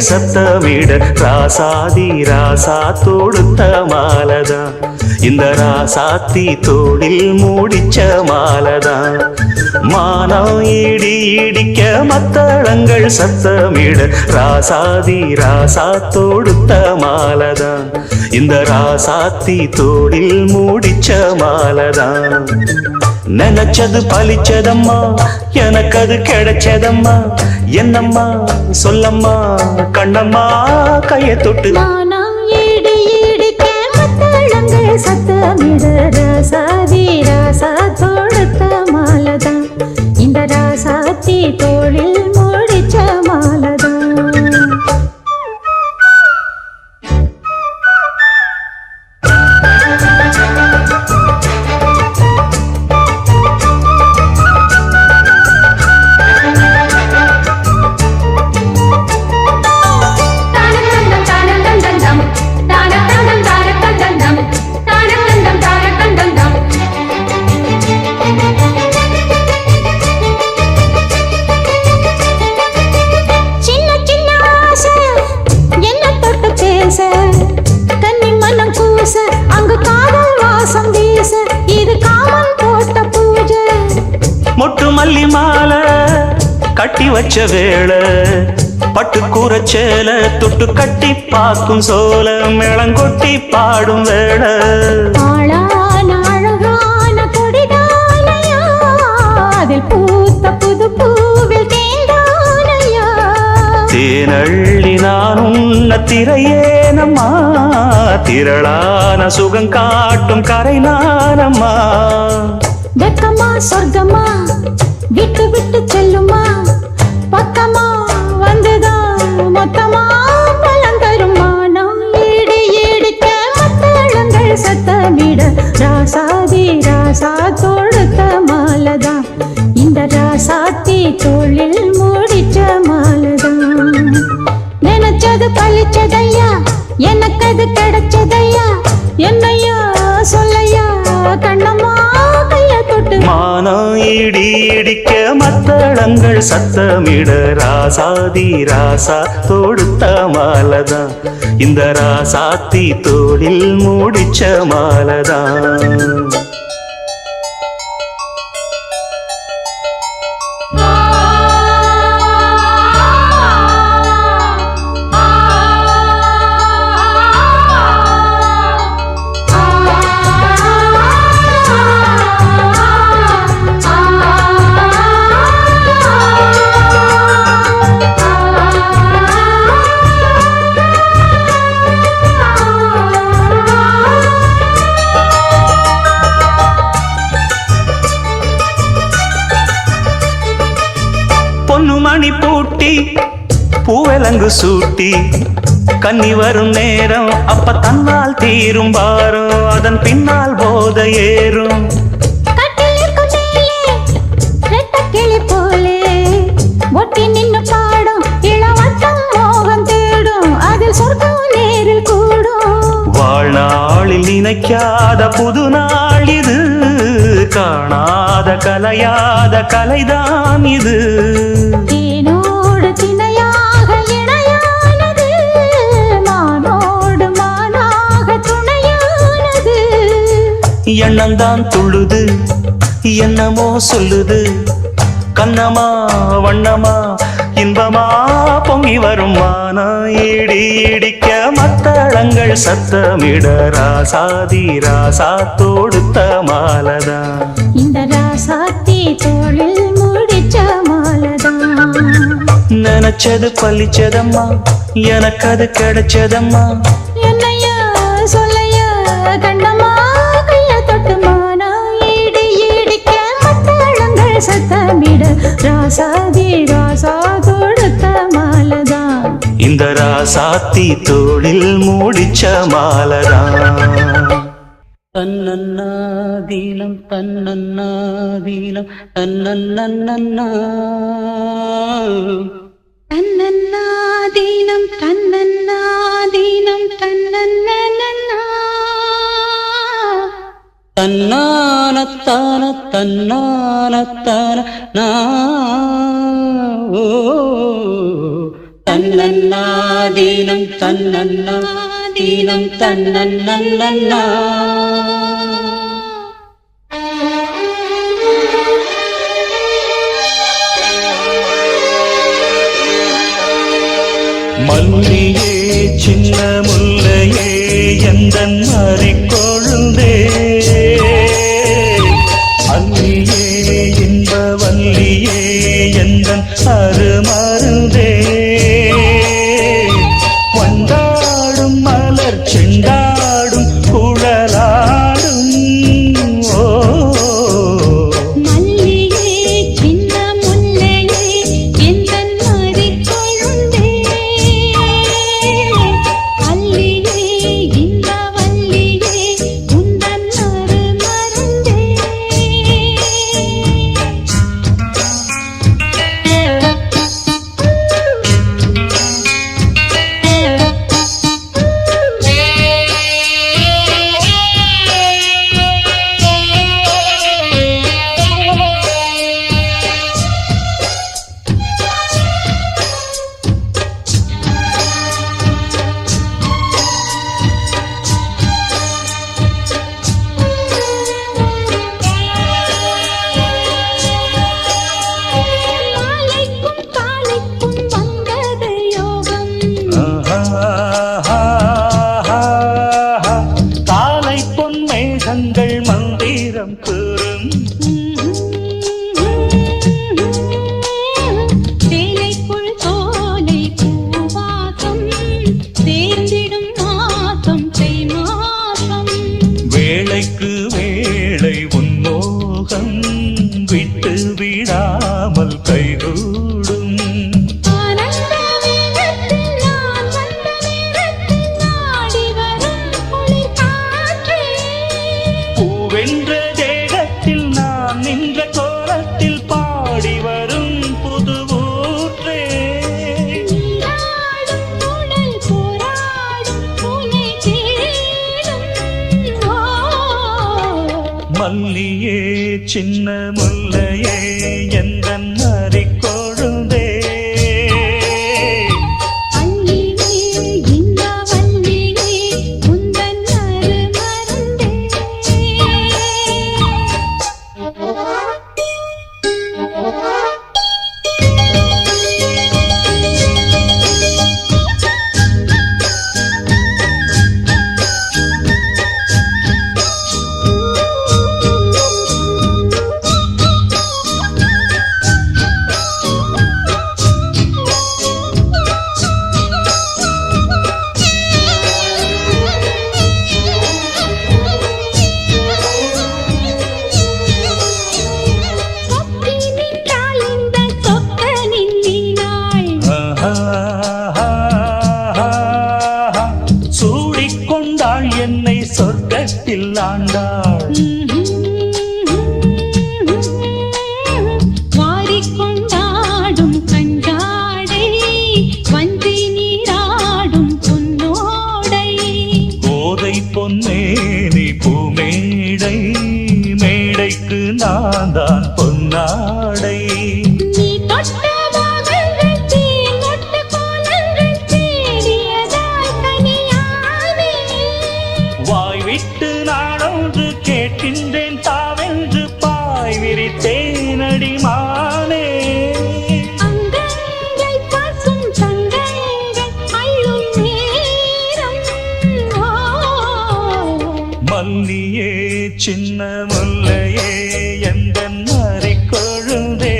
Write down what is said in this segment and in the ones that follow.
மத்தளங்கள் சத்தமிட ராசாதி ராசா தொடுத்த மாலதான் இந்த ராசாத்தி தோளில் மூடிச்ச மாலதான் மானம் இடி இடிக்க மத்தளங்கள் சத்தமிட ராசாதி ராசா தொடுத்த மாலதான் இந்த ராசாத்தி தோளில் மூடிச்ச மாலதான் நினைச்சது பலிச்சதம்மா எனக்கு அது கிடைச்சதம்மா என்னம்மா சொல்லம்மா கண்ணம்மா கையை தொட்டு சத்தமிட ராசாதி ராசா தொடுத்த மாலதான் இந்த ராசாத்தி தோளில் மூடிச்ச மாலதான் மொட்டு மல்லி மாலை கட்டி வச்ச வேளை பட்டு கூரச்சேல தொட்டு கட்டி பார்க்கும் சோல மேளங்கொட்டி பாடும் வேளை தேனள்ளி நான் உன்ன திரையேனம்மா திரளான சுகம் காட்டும் கரை நானம்மா வெக்கமா சொர்க்கமா விட்டு விட்டு செல்லுமா பக்கமா வந்துதான் மொத்தமா பலம் தருமா நாம் ஈடு ஈடிக்க மத்தளங்கள் சத்தமிட ராசாதி ராசா தொடுத்த மாலதான் இந்த ராசாத்தி தோளில் மூடிச்ச மாலதான் நினைச்சது பழிச்சதையா எனக்கு அது கிடைச்சதையா என்னையா சொல்லையா கண்ணம்மா மானம் இடி இடிக்க மத்தளங்கள் சத்தமிட ராசாதி ராசா தொடுத்த மாலதான் இந்த ராசாத்தி தோளில் மூடிச்ச மாலதான் பொன்னுமணி பூட்டி பூவலங்கு சூட்டி கன்னி வரும் நேரம் அப்ப தன்னால் தீரும் பாரம் அதன் பின்னால் போத ஏறும் போலே ஒட்டி நின்னு பாடும் இளவட்டம் மோகம் தேடும் அதில் சொர்க்கம் நேரில் கூடும் வாழ்நாளில் நினைக்காத புது நாள் இது காணாத கலையாத கலைதான் இது தேனோடு திணையாக இணையானது மானோடு மானாக துணையானது எண்ணம்தான் துள்ளுது என்னமோ சொல்லுது கண்ணமா வண்ணமா இன்பமா பொங்கி வரும் மானா இடி இடிக்க மத்தளங்கள் சத்தமிட ராசாதி ராசா தொடுத்த மாலதான் இந்த ராசாத்தி தோளில் மூடிச்ச மாலதான் நினைச்சது பழிச்சதம்மா எனக்கு அது கிடைச்சதம்மா என்னையா சொல்லையா கண்ணம்மா கைய தொட்டு மானா ஈடு ஈடிக்க மத்தளங்கள் சத்தமிட ராசாதி ராசா தொடுத்த மாலதான் இந்த ராசாத்தி தோளில் மூடிச்ச மாலதான் தன்னன்னாதீனம் தன்னன்னாதீனம் தன்னன்னன்னா தன்னன்னாதீனம் தன்னன்னாதீனம் தன்னன்னன்னா தன்னானத்தான தன்னானத்தான ஓ தன்னன்னா தீனம் தன்னன்னா தீனம் தன்னன்னா. மல்லியே சின்ன முல்லையே எந்தன் மாறிக்கொழுந்தே, அல்லியே இன்ப வல்லியே எந்தன் அருமருந்தே, வண்டாடும் மலர் செண்டாடும் குழலாடும் ஓ. மந்திரம் கூறும் சேலைக்குள் சோலை பூவாசம் சேர்ந்திடும் மாசம் மாசம், வேளைக்கு வேளை உன்மோகம் விட்டு விடாமல் கைகூடும். வென்ற தேகத்தில் நான் நின்ற கோலத்தில் பாடி வரும் புது ஊற்றே, மல்லியே சின்ன முல்லையே எந்தன் மாறிக்கொழுந்தே, சூடிக்கொண்டாள் என்னை சொர்க்கத்தில் ஆண்டாள், வாரிக்கொண்டாடும் கண்டாடை வந்தி நீராடும் பொன்னோடை, கோதை பொன்னேனி பூமேடை மேடைக்கு நான் தான் பொன்னாடை, வாய் விட்டு நாடொன்று கேட்கின்றேன் தாவென்று பாய் விரித்தேன் அடிமானே, மல்லியே சின்ன முல்லையே எந்தன் மாறிக்கொழுந்தே,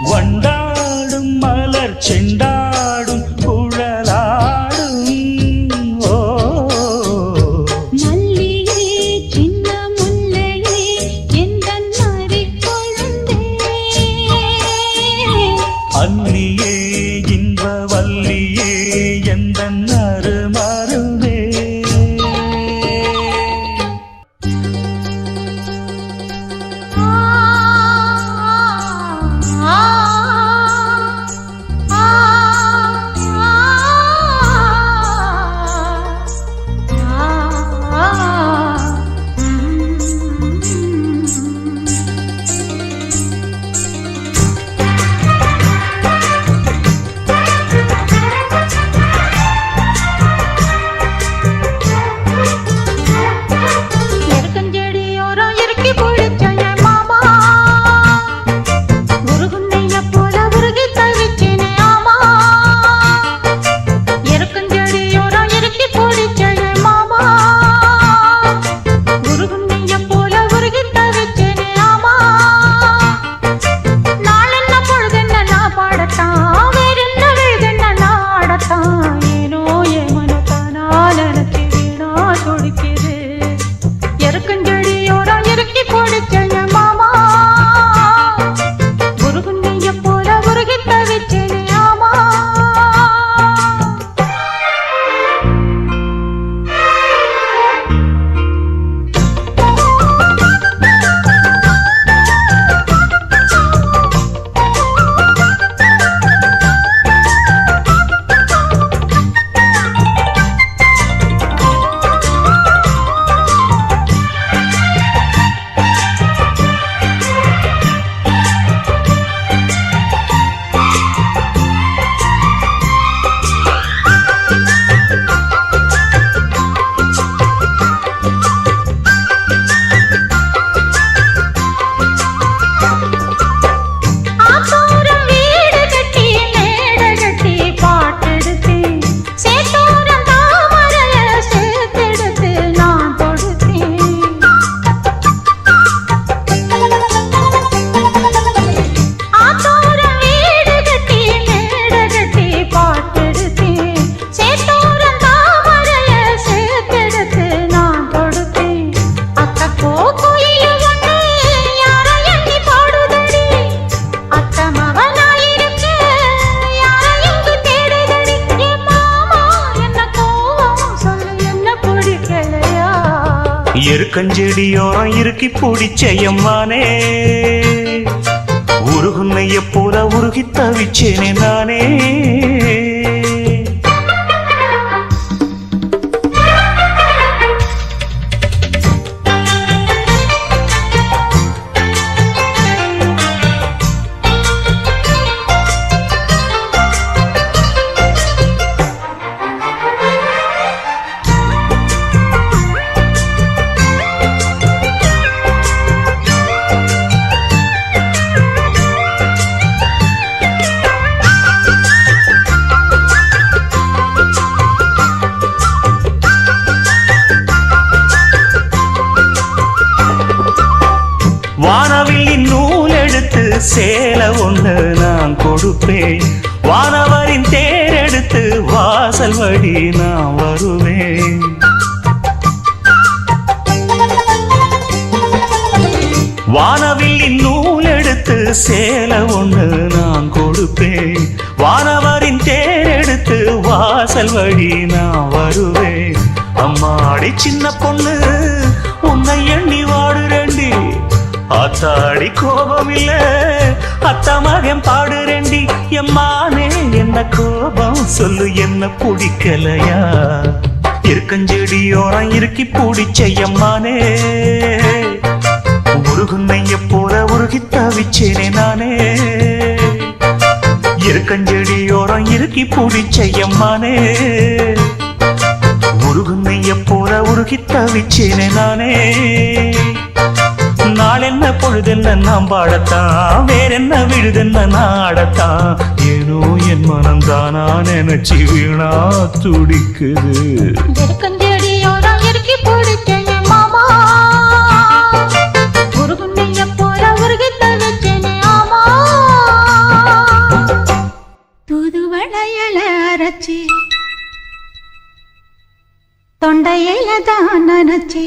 வண்டாடும் மலர் செண்டாடும் குழலாடும் ஓ. மல்லியே சின்ன முல்லையே எந்தன் மாறிக்கொழுந்தே, அல்லியே இன்ப வல்லியே எருக்கஞ்செடியோரம் இறுக்கி பிடிச்சையம்மானே உருகுன்னைய போல உருகி தவிச்சேனே நானே வானவில்லின் நூல் எடுத்து சேலை ஒண்ணு நான் கொடுப்பேன் வானவரின் தேர் எடுத்து வாசல் வழி நான் வருவேன் வானவில்லின் நூல் எடுத்து சேலை ஒண்ணு நான் கொடுப்பேன் வானவரின் தேர் எடுத்து வாசல் வழி நான் வருவேன் அம்மாடி சின்ன பொண்ணு உன்னை எண்ணி வாடுறேண்டி ஆத்தாடி கோபம் இல்ல அத்தா மகன் பாடுறேண்டி எம்மானே என்ன கோபம் சொல்லு என்ன பிடிக்கலையா இருக்கஞ்செடியோரம் இறுக்கி பிடிச்சையம்மானே உருகுன்னைய போல உருகி தவிச்சேனே நானே இருக்கஞ்செடியோரம் இறுக்கி பிடிச்சையம்மானே உருகுன்னைய போல உருகி தவிச்சேனே நானே நாளென்ன பொழுதென்ன நாம் பாடத்தான் வேறென்ன விழுதென்ன நாடத்தான் ஏனோ என் மனம் தானா நினைச்சு வீணா துடிக்குது எருக்கஞ்செடியோரம் இறுக்கி பிடிச்சேனே மாமா உருகுன்னைய போல உருகி தவிச்சேனே ஆமா தூதுவளையல அரைச்சி தொண்டையில தான் நினைச்சி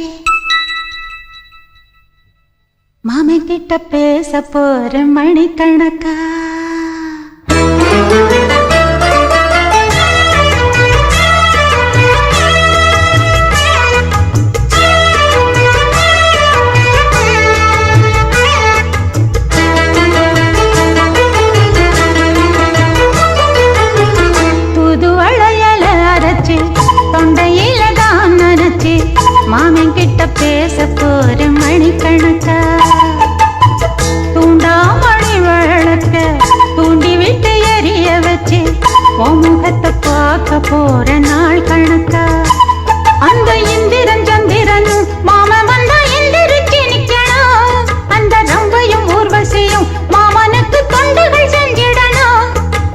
மாமன் கிட்ட பேச போற மணிக்கணக்கா தூதுவளையல அரைச்சி தொண்டையில தான் நினைச்சி மாமன் கிட்ட பேச போற மணிக்கணக்கா தூண்டாமணி விளக்க தூண்டி விட்டு எரிய வச்சு உன் முகத்தை பார்க்க போற நாள் கணக்கா அந்த இந்திரன் சந்திரனும் மாமன் வந்தா எந்திரிச்சு நிக்கணும் அந்த ரம்பையும் ஊர்வசியும் மாமனுக்கு தொண்டுகள் செஞ்சிடணும்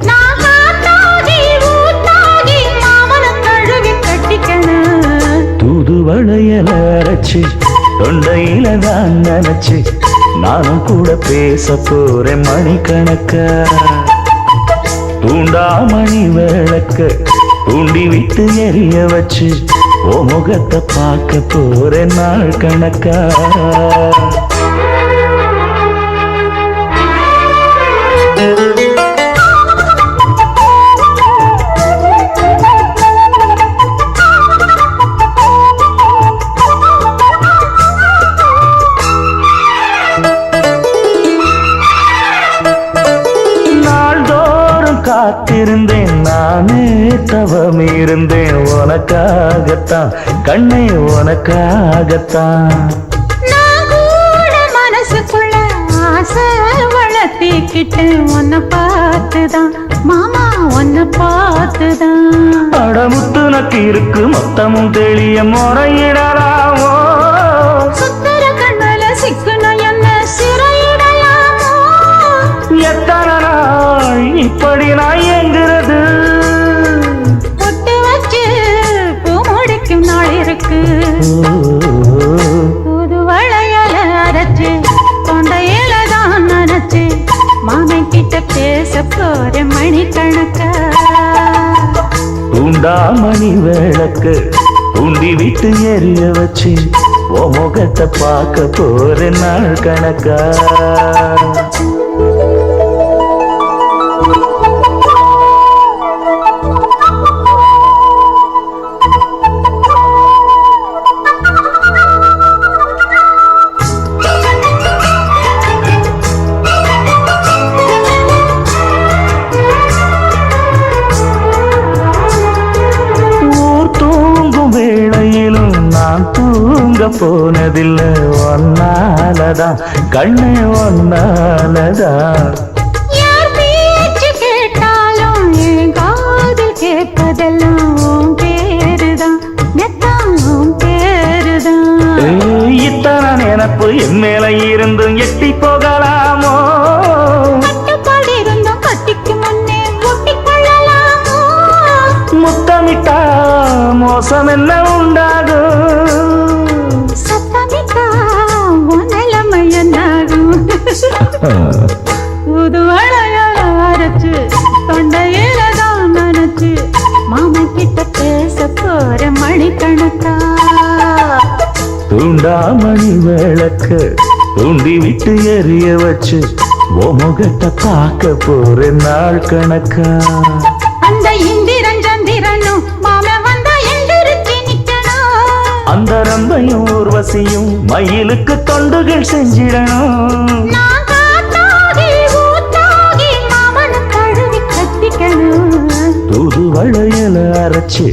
நான் காத்தாகி ஊத்தாகி மாமனை கழுவி கட்டிக்கணும் தூதுவளையல அரைச்சு தொண்டையில தான் நினைச்சு நானும் கூட பேச போறேன் மணிக்கணக்கா தூண்டாமணி விளக்க தூண்டி விட்டு எரிய வச்சு ஓ முகத்தை பார்க்க போறேன் நாள் கணக்கா காத்திருந்தேன் நானே தவம் இருந்தேன் உனக்காகத்தான் கண்ணே உனக்காகத்தான் நான் கூட மனசுக்குள்ள ஆசை வளர்த்திக்கிட்டேன் உன்னை பார்த்துதான் மாமா உன்னை பார்த்துதான் அடமுத்து நக்கு இருக்கு மொத்தமும் தெளிய முறையிடலாமோ சுத்தர கண்ணல சிக்கணும் என்ன சிறையிடலாமோ எத்தனை நாள் இப்படி நான் எங்கிறது பொட்டு வச்சு பூ முடிக்கும் நாள் இருக்கு தூதுவளையல அரைச்சு தொண்டையில தான் நினைச்சு மாமன் கிட்ட பேச போற மணிக்கணக்கா தூண்டாமணி விளக்கு தூண்டி விட்டு எரிய வச்சு ஓ முகத்தை பார்க்க போற நாள் கணக்கா ஒன்னாலதான் கண்ணே ஒன்னாலதான். யார் பேச்சு கேட்டாலும் என் காதில் கேட்பதெல்லாம் உன் பேருதான், மெத்தம் உன் பேருதான். இத்தனை நினப்பு என் மேல இருந்தும் எட்டி போகலாமோ? கட்டுப்பாடு இருந்தும் கட்டிக்கு முன்னே ஒட்டிக் கொள்ளலாமோ? முத்தமிட்டா மோசம் என்ன உண்டாகும்? சத்தமிட்டா உன் நிலைமை என்னாகும்? புது வளையல் அரைச்சு தொண்டையில தான் நனைச்சு மாமா கிட்ட பேச போற மணிக்கணக்கா. தூண்டாமணி விளக்கு தூண்டி விட்டு எரிய வச்சு ஓ முகத்தை பார்க்க போற நாள் கணக்கா. அந்த இந்திரன் சந்திரனும் மாமா வந்தா எந்திரிச்சு நிக்கணும். அந்த ரம்பையும் ஊர்வசியும் மயிலுக்கு தொண்டுகள் செஞ்சிடணும். நான் காத்தாகி ஊத்தாகி மாமனை தழுவி கத்திக்கணும். தூது வளையல அரைச்சு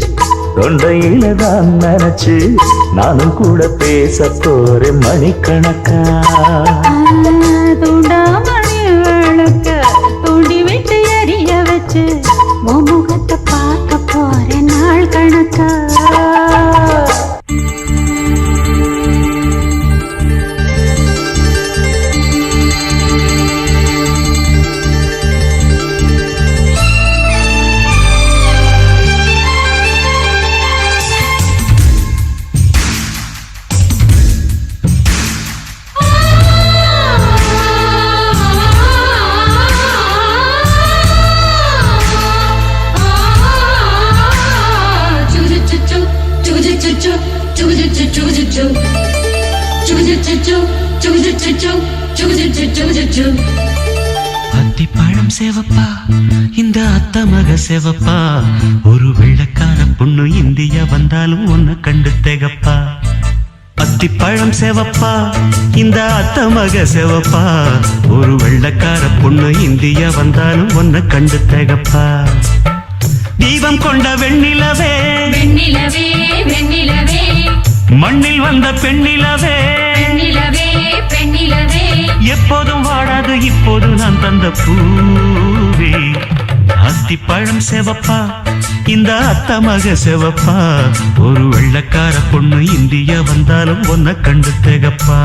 தொண்டையில தான் நினைச்சு நானும் கூட பேச போறேன் மணிக்கணக்கா. தூண்டாமணி விளக்க தூண்டி விட்டு எரிய வச்சு உன் முகத்தை பார்க்க போற நாள் கணக்கா. அத்திப்பழம் சேவப்பா இந்த அத்த மக சேவப்பா, ஒரு வெள்ளக்கார பொண்ணு இந்தியா வந்தாலும் ஒன்னு கண்டு தேகப்பா. அத்திப்பழம் சேவப்பா இந்த அத்த மக சேவப்பா, ஒரு வெள்ளக்கார பொண்ணு இந்தியா வந்தாலும் ஒன்னு கண்டு தேகப்பா. தீபம் கொண்ட வெண்ணிலவே வெண்ணிலவே வெண்ணிலவே மண்ணில் வந்த பெண்ணிலவே பெண்ணிலவே பெண்ணிலவே எப்போதும் வாடாது இப்போது நான் தந்த பூவே. அத்திப்பழம் செவப்பா இந்த அத்த மக செவப்பா, ஒரு வெள்ளக்கார பொண்ணு இந்தியா வந்தாலும் ஒன்ன கண்டு தேகப்பா.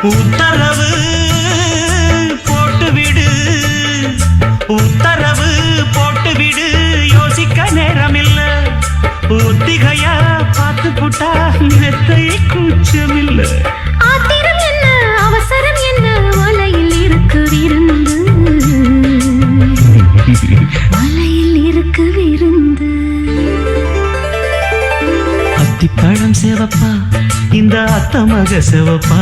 உத்தரவு போட்டு விடு, உத்தரவு போட்டு விடு, யோசிக்க நேரமில்ல. ஒத்திகையா பார்த்து போட்டா மெத்தை கூச்சமில்ல. ஆத்திரம் என்ன அவசரம் என்ன, வலையில் இருக்கு விருந்து, வலையில் இருக்கு விருந்து. அத்திப்பழம் சேவப்பா இந்த அத்த மக செவப்பா,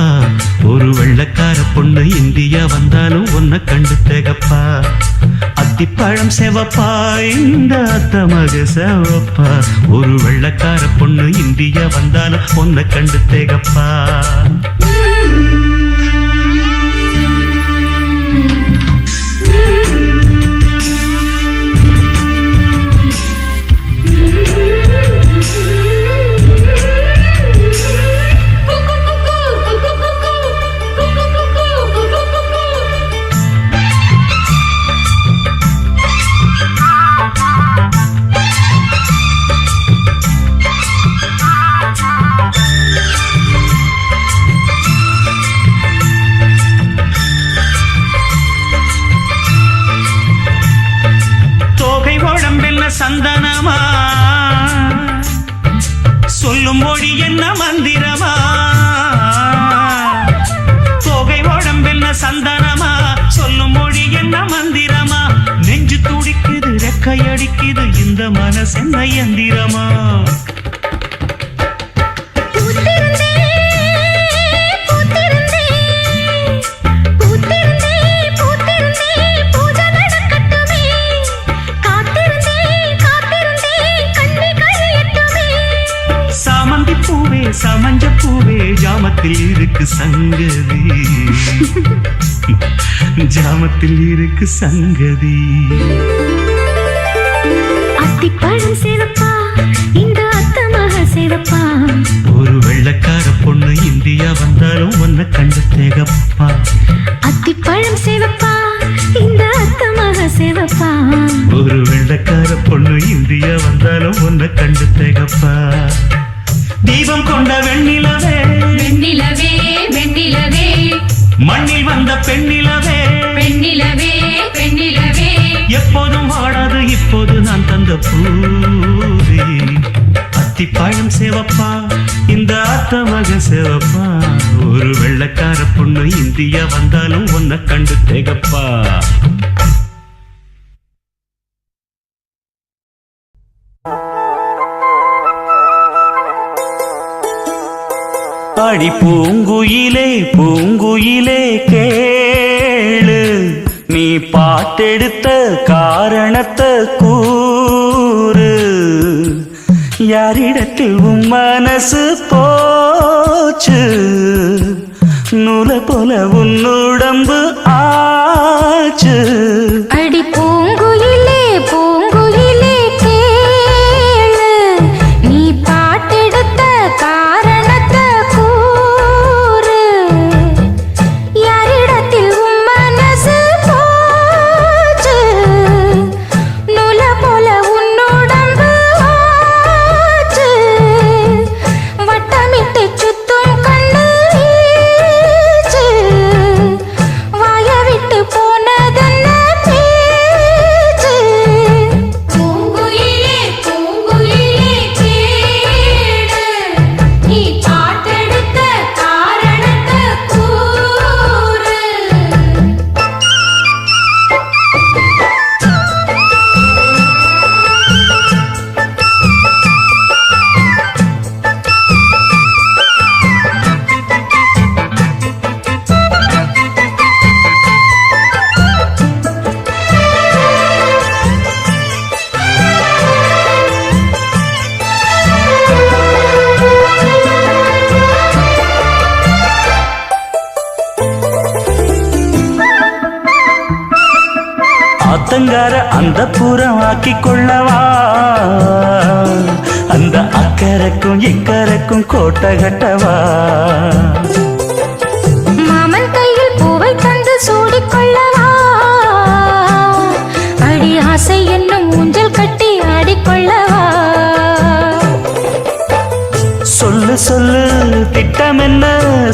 ஒரு வெள்ளக்கார பொண்ணு இந்தியா வந்தாலும் ஒன்ன கண்டு தேகப்பா. அத்திப்பழம் செவப்பா இந்த அத்த மக செவப்பா, ஒரு வெள்ளக்கார பொண்ணு இந்தியா வந்தாலும் ஒன்ன கண்டு தேகப்பா. அடிக்குது இந்த மனசு என்ன எந்திரமா சாமந்தி பூவே சமஞ்ச பூவே ஜாமத்தில் இருக்கு சங்கதி ஜாமத்தில் இருக்கு சங்கதி அத்திப்பழம் சேவப்பா இந்த அத்தமாக சேவப்பா ஒரு வெள்ளக்கார பொண்ணு இந்தியா வந்தாலும் உன்னை கண்டு தேகப்பா அத்திப்பழம் சேவப்பா இந்த அத்தமாக சேவப்பா ஒரு வெள்ளக்கார பொண்ணு இந்தியா வந்தாலும் உன்னை கண்டு தேகப்பா தீபம் கொண்ட வெண்ணிலவே வெண்ணிலவே வெண்ணிலவே மண்ணில் வந்த பெண்ணிலவே பெண்ணிலவே பெண்ணிலவே எப்போதும் வாடாது இப்போது நான் தந்த பூவே அத்திப்பழம் சேவப்பா இந்த அத்தமக சேவப்பா ஒரு வெள்ளக்கார பொண்ணு இந்தியா வந்தாலும் உன்னை கண்டு தேகப்பா அடி பூங்குயிலே பூங்குயிலே கேளு நீ பாட்டெடுத்த காரணத்தை கூறு யாரிடத்தில் உன் மனசு போச்சு நூலை போல உன் உடம்பு ஆச்சு அடி பூங்குயிலே பூங்குயிலே கேளு நீ பாட்டெடுத்த காரணத்தை கூறு யாரிடத்தில் உன் மனசு போச்சு நூல போல உன்னுடம்பு ஆச்சு வட்டமிட்டு சுத்தும் கண்ணு ஈச்சு வாய விட்டு போனதென்ன பேச்சு பூங்குயிலே பூங்குயிலே கேளு நீ பாட்டெடுத்த காரணத்தை கூறு ஆத்தங்கார அந்த புறம் ஆக்கி கொள்ளவா அந்த அக்கறைக்கும் இக்கரைக்கும் கோட்டை கட்டவா மாமன் கையில் பூவை தந்து சூடிக்கொள்ளவா அடி ஆசை என்னும் ஊஞ்சல் கட்டி ஆடிக்கொள்ளவா சொல்லு சொல்லு திட்டம் என்ன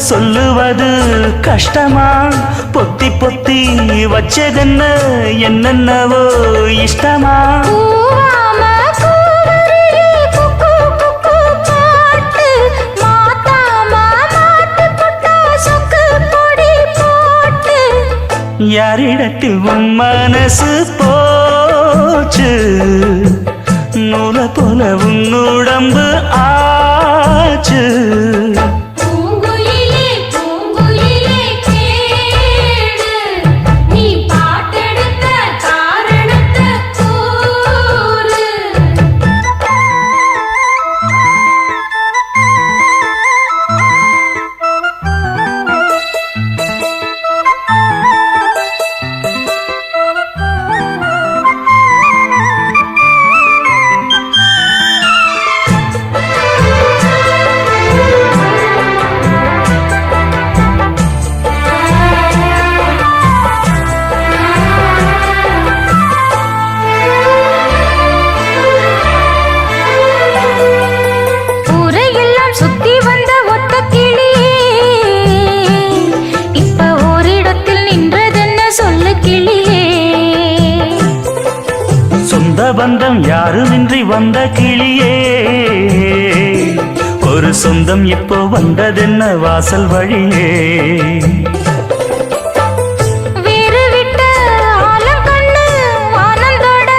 சொல்லுவது கஷ்டமா பொத்தி பொத்தி வச்சதென்ன என்னென்னவோ இஷ்டமா பூவாம கூவருளி குக்கு குக்கு பாட்டு மாத்தாம மாட்டு புட்டா சொக்கு பொடி போட்டு யாரிடத்தில் உன் மனசு போச்சு நூலை போல உன் உடம்பு ஆச்சு பூங்குயிலே பூங்குயிலே கேளு நீ பாட்டெடுத்த காரணத்தை கூறு ஊரையெல்லாம் சுத்தி வந்த ஒத்த கிளியே இப்ப ஓரிடத்தில் நின்றதென்ன சொல்லு கிளியே சொந்த பந்தம் யாருமின்றி வந்த கிளியே ஒரு சொந்தம் இப்போ வந்ததென்ன வாசல் வழியே வேறு விட்ட ஆலம் கண்ணு ஆனந்தோட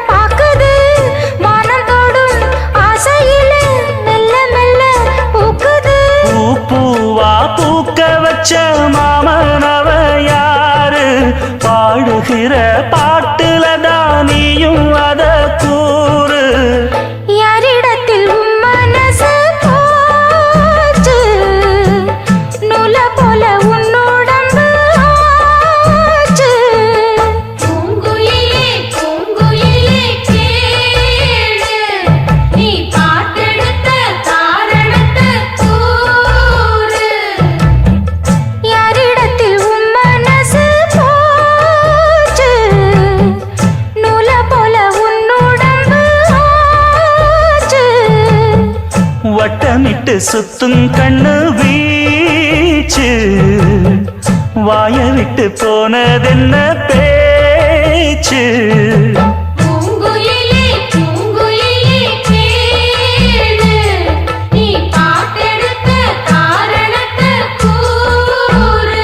பாக்குது வட்டமிட்டு சுத்தும் கண்ணு வீச்சு வாய விட்டு போனதென்ன பேச்சு பூங்குயிலே பூங்குயிலே கேளு நீ பாட்டெடுத்த காரணத்தை கூறு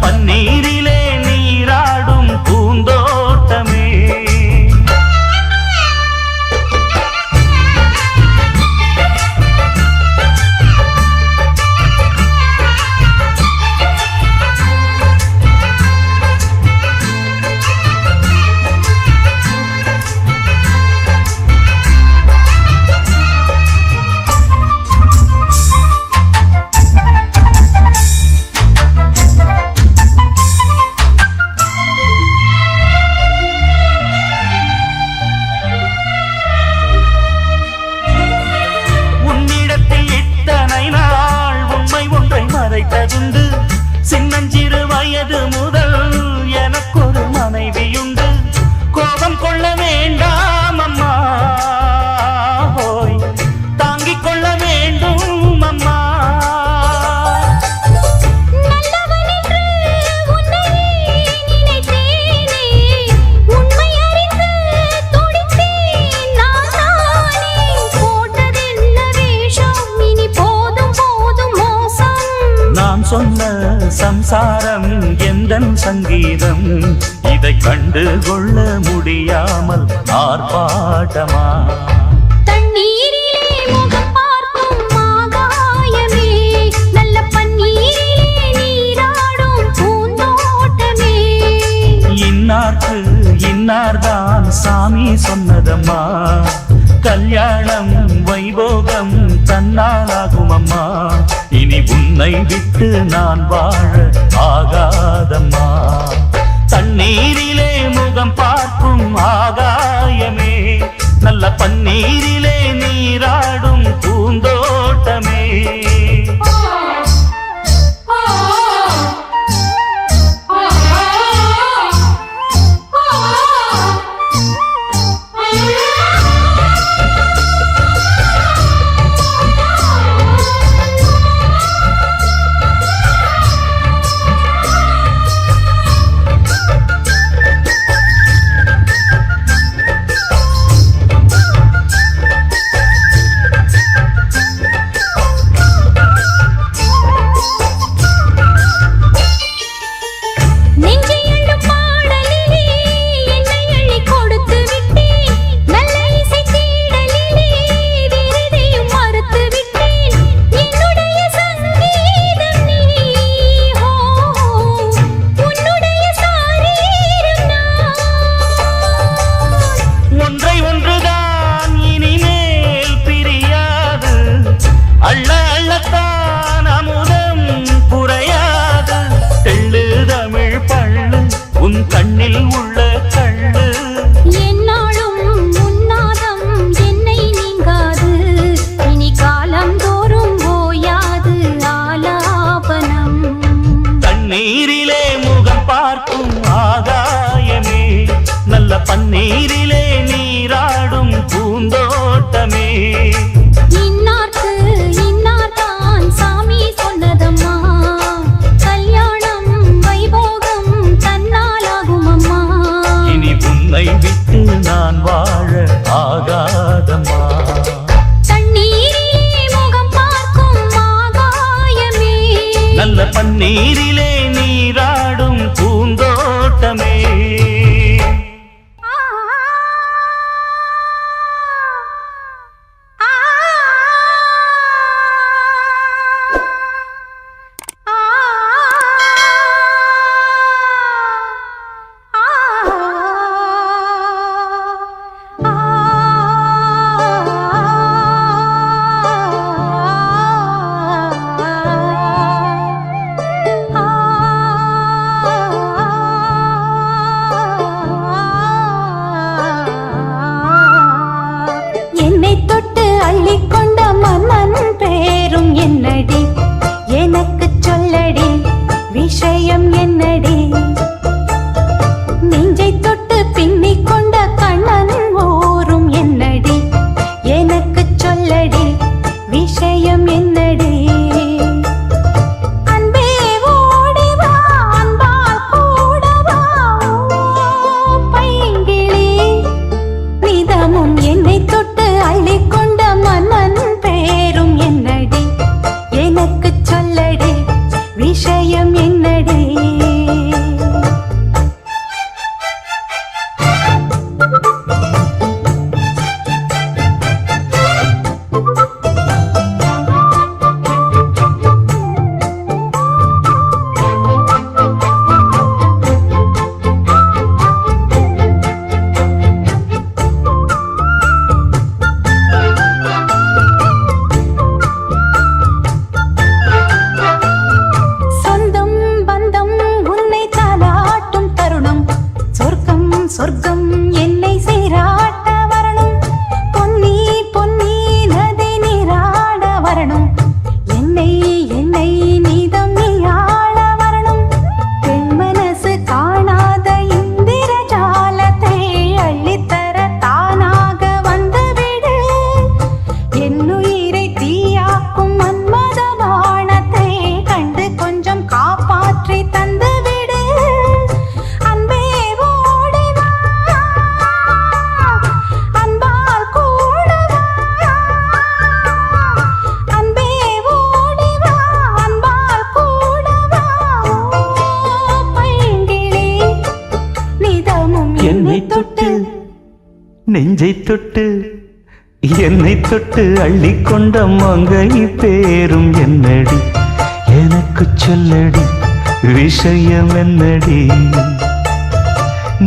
பன்னீரிலே நீராடும் பூந்தோட்டமே மறைத்ததுண்டு சின்னஞ்சிறு வயது முதல் எனக்கொரு மனைவியுண்டு கோபம் கொள்ள வேண்டாம் அம்மா ஹோய் தாங்கிக் கொள்ள வேண்டும் அம்மா சொன்ன சம்சாரம் எந்தன் சங்கீதம் இதை கண்டு கொள்ள முடியாமல் ஆர்ப்பாட்டமா தண்ணீரிலே முகம் பார்க்கும் ஆகாயமே நல்ல பன்னீரிலே நீராடும் பூந்தோட்டமே இன்னார்க்கு இன்னார்தான் சாமி சொன்னதம்மா கல்யாணம் வைபோகம் தன்னாலாகும் அம்மா இனி உன்னை விட்டு நான் வாழ ஆகாதம்மா தண்ணீரிலே முகம் பார்க்கும் ஆகாயமே நல்ல பன்னீரிலே நீராடும் பூந்தோட்டமே கண்ணில் உள்ள கள்ளு என்னாலும் உன்னாதம் என்னை நீங்காது இனி காலம் தோறும் ஓயாது ஆலாபனம் தண்ணீரிலே முகம் பார்க்கும் ஆகாயமே நல்ல பன்னீரிலே நீராடும் பூந்தோட்டமே இன்னார்க்கு இன்னார்தான் சாமி சொன்னதம்மா கல்யாணம் வைபோகம் தன்னாலாகும் அம்மா இனி உன்னை விட்டு நான் வாழ ஆகாதம்மா தண்ணீரிலே முகம் பார்க்கும் ஆகாயமே நல்ல பன்னீரிலே நீராடும் பூந்தோட்டமே அள்ளிக்கொண்ட மன்னன் பேரும் என்னடி எனக்கு சொல்லடி விஷயம் என்னடி நெஞ்சை தொட்டு பின்னிக் கொண்ட கண்ணன் ஊரும் என்னடி எனக்கு சொல்லடி விஷயம் என்னடி அன்பே ஓடி வா அன்பால் கூட வா பைங்கிளி நிதமும் என்னை தொட்டு அள்ளிக்கொண்ட மன்னன் பேரும் என்னடி எனக்கு சொல்லடி விஷயம் என்னடி சொந்தம் பந்தம் உன்னை தாலாட்டும் தருணம் சொர்க்கம் சொர்க்கம் என்னை சீராட்ட வரணும் பொன்னி பொன்னி நதி நீராட வரணும் என்னை என்னை நீதம் நீயாள வரணும் பெண் மனசு காணாத இந்திர ஜாலத்தை அள்ளித்தர தானாக வந்துவிடு என்னுயிரை தீயாக்கும் மன்மத பாணத்தை கண்டு கொஞ்சம் காப்பாற்றி தந்துவிடு அன்பே ஓடி வா அன்பால் கூட வா அன்பே ஓடி வா அன்பால் கூட வா பைங்கிளி நிதமும் என்னை தொட்டு நெஞ்சை தொட்டு என்னை தொட்டு அள்ளிக்கொண்ட மங்கை பேரும் என்னடி எனக்கு சொல்லடி விஷயம் என்னடி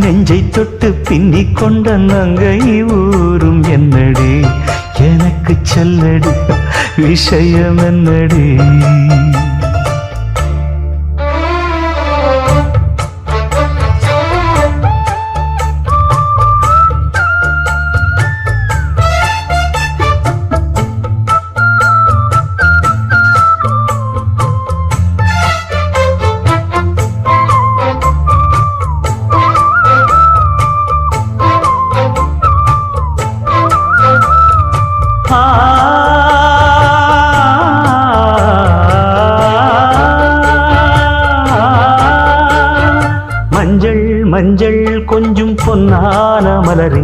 நெஞ்சை தொட்டு பின்னிக் கொண்ட நங்கை ஊரும் என்னடி எனக்கு சொல்லடி விஷயம் என்னடி மஞ்சள் மஞ்சள் கொஞ்சம் பொன்னான மலரே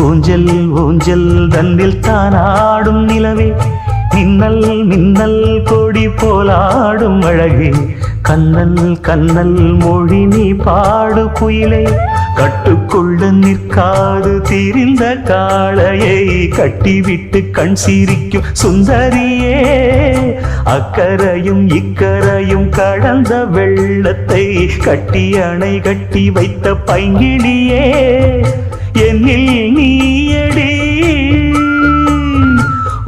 ஊஞ்சல் ஊஞ்சல் தன்னில் தானாடும் நிலவே மின்னல் மின்னல் கொடி போலாடும் அழகே கண்ணல் கண்ணல் மொழி நீ பாடு குயிலே கட்டுக்குள்ள நிற்காது திரிந்த காளையை கட்டிவிட்டு கண் சிரிக்கும் சுந்தரியே அக்கரையும் இக்கரையும் கடந்த வெள்ளத்தை கட்டி அணை கட்டி வைத்த பைங்கிளியே என்னில் நீயடி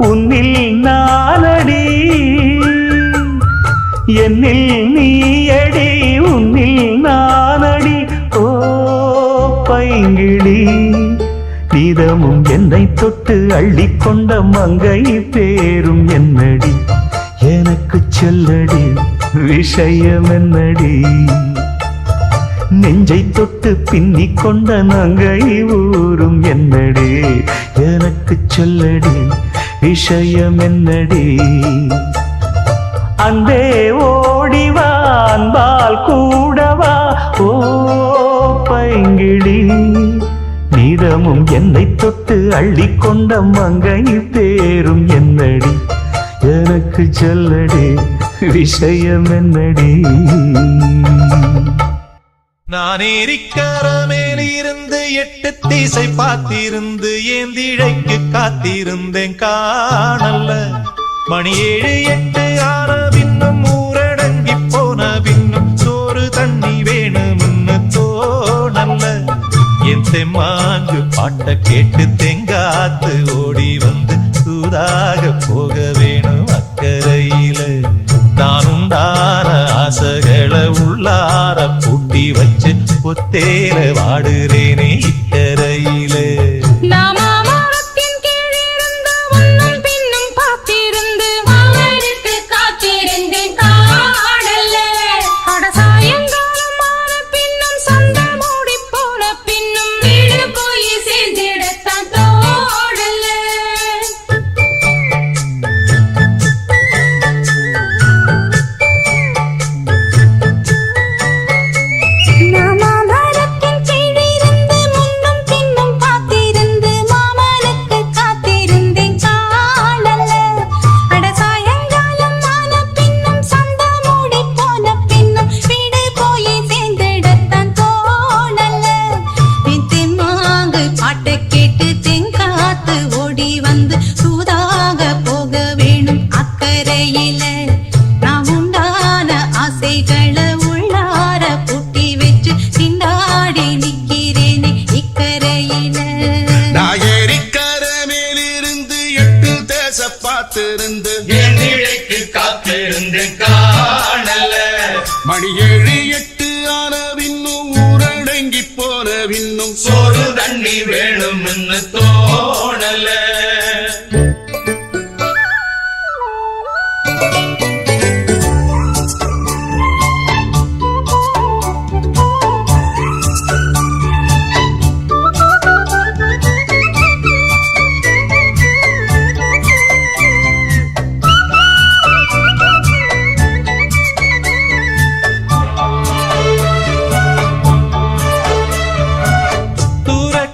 உன்னில் நானடி என்னில் நீயடி உன்னில் நானடி ஓ பைங்கிளி நீதமும் என்னை தொட்டு அள்ளிக்கொண்ட மங்கை பேரும் என்னடி எனக்கு சொல்லடி விஷயம் என்னடி நெஞ்சை தொட்டு பின்னிக் கொண்ட நங்கை ஊரும் என்னடி எனக்கு சொல்லடி விஷயம் என்னடி அன்பே ஓடிவா அன்பால் கூடவா ஓ பைங்கிளி நீதமும் என்னை தொட்டு அள்ளிக்கொண்ட மங்கை பேரும் என்னடி எனக்கு சொல்லடி விஷயம் என்னடி நான் ஏரிக்கரமேலிருந்து 8 திசை பார்த்திருந்து ஏந்திழைக்கு காத்திருந்தேன் காணல்ல மணி 7 8 ஆன பின்னும் ஊரடங்கி போன பின்னும் சோறு தண்ணி வேணும்னு தோணல்ல என் தெம்மாங்கு பாட்ட கேட்டு தெங்காத்து ஓடி வந்து சூதாக போக வேணும் அக்கறையில நான் உண்டான ஆசைகளை உள்ளார பூட்டி வச்சு ஒத்தேல வாடுறேனே இக்கரையில நாம மரத்தின் கீழிருந்து உன்னுள் காத்திருந்து ஏந்திழைக்கு காத்திருந்தேன் காணல மணி 7 8 ஆனவின்னும் ஊரடங்கி போனவின்னும் சோறு தண்ணி வேணும்னு தோணல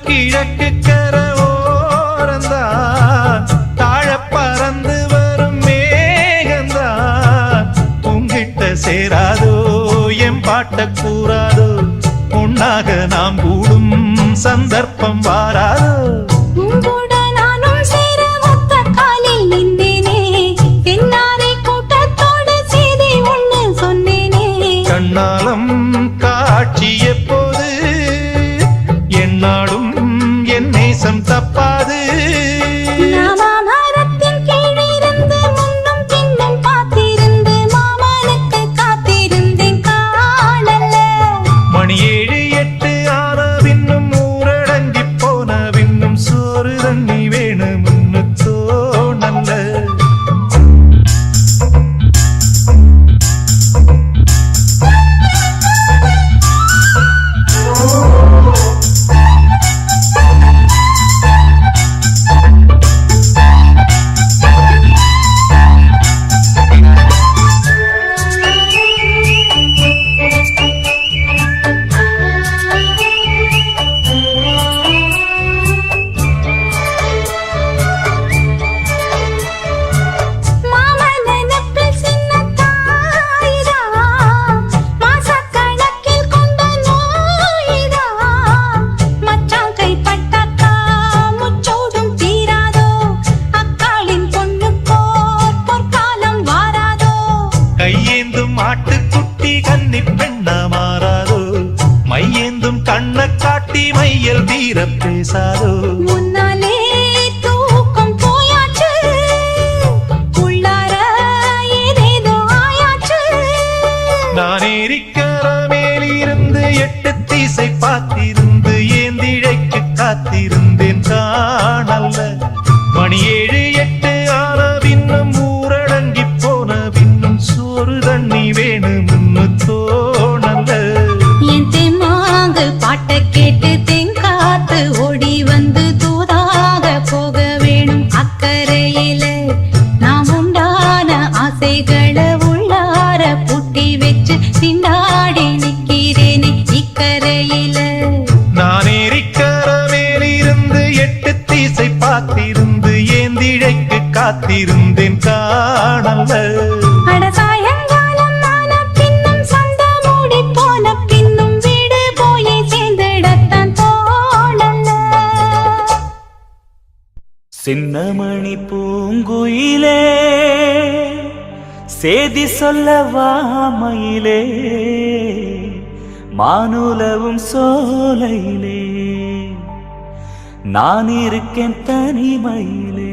கிழக்கு கரோரந்தான் தாழ பறந்து வரும் மேகந்தான் உங்கிட்ட சேராதோ என் பாட்ட கூறாதோ பொன்னாக நாம் கூடும் சந்தர்ப்பம் வாராதோ உங்கூட நானும் சேர ஒத்த காலில் நின்றேனே தென்னாரை கூட்டத்தோடு செய்தி ஒண்ணு சொன்னேனே கண்ணாலம் காட்சி எப்போது என்னாடும் என் நேசம் தப்பாது மரத்தின் கீழிருந்து முன்னும் பின்னும் பார்த்திருந்து மாமனுக்கு காத்திருந்தேன் காணல மணி 7 8 ஆன பின்னும் ஊரடங்கி போன பின்னும் சோறு தண்ணி வேணும்னு தோணல கையேந்தும் ஆட்டுக்குட்டி கன்னி பெண்ணா மாறாதோ மையேந்தும் கண்ண காட்டி மையல் தீர பேசாதோ முன்னாலே தூக்கம் போயாச்சு உள்ளார ஏதேதோ ஆயாச்சு நான் ஏரிக்கர மேலிருந்து 8 திசை பார்த்திருந்து ஏந்திழைக்கு காத்திருந்தேன் காணல்ல மணி 7 8 ஆன பின்னும் ஊரடங்கி போன பின்னும் சோறு தண்ணி வேணும்னு தோணல என் தெம்மாங்கு பாட்டை கேட்டு தெங்காத்து ஓடி வந்து தூதாக போக வேணும் அக்கறையில நாம் உண்டான ஆசைகளை உள்ளார பூட்டி வச்சு திண்டாடி நிக்கிறேனே இக்கரையில நான் ஏரிக்கர மேலிருந்து 8 திசை பார்த்திருந்து ஏந்திழைக்கு காத்திருந்தேன் காணல்ல அட சாயங்காலம் ஆன பின்னும் சந்த மூடி போன பின்னும் வீடு போய் சேர்ந்திடத்தான் தோணல சின்னமணி பூங்குயிலே சேதி சொல்லவா மயிலே மானுலவும் சோலையிலே நான் இருக்கேன் தனிமையிலே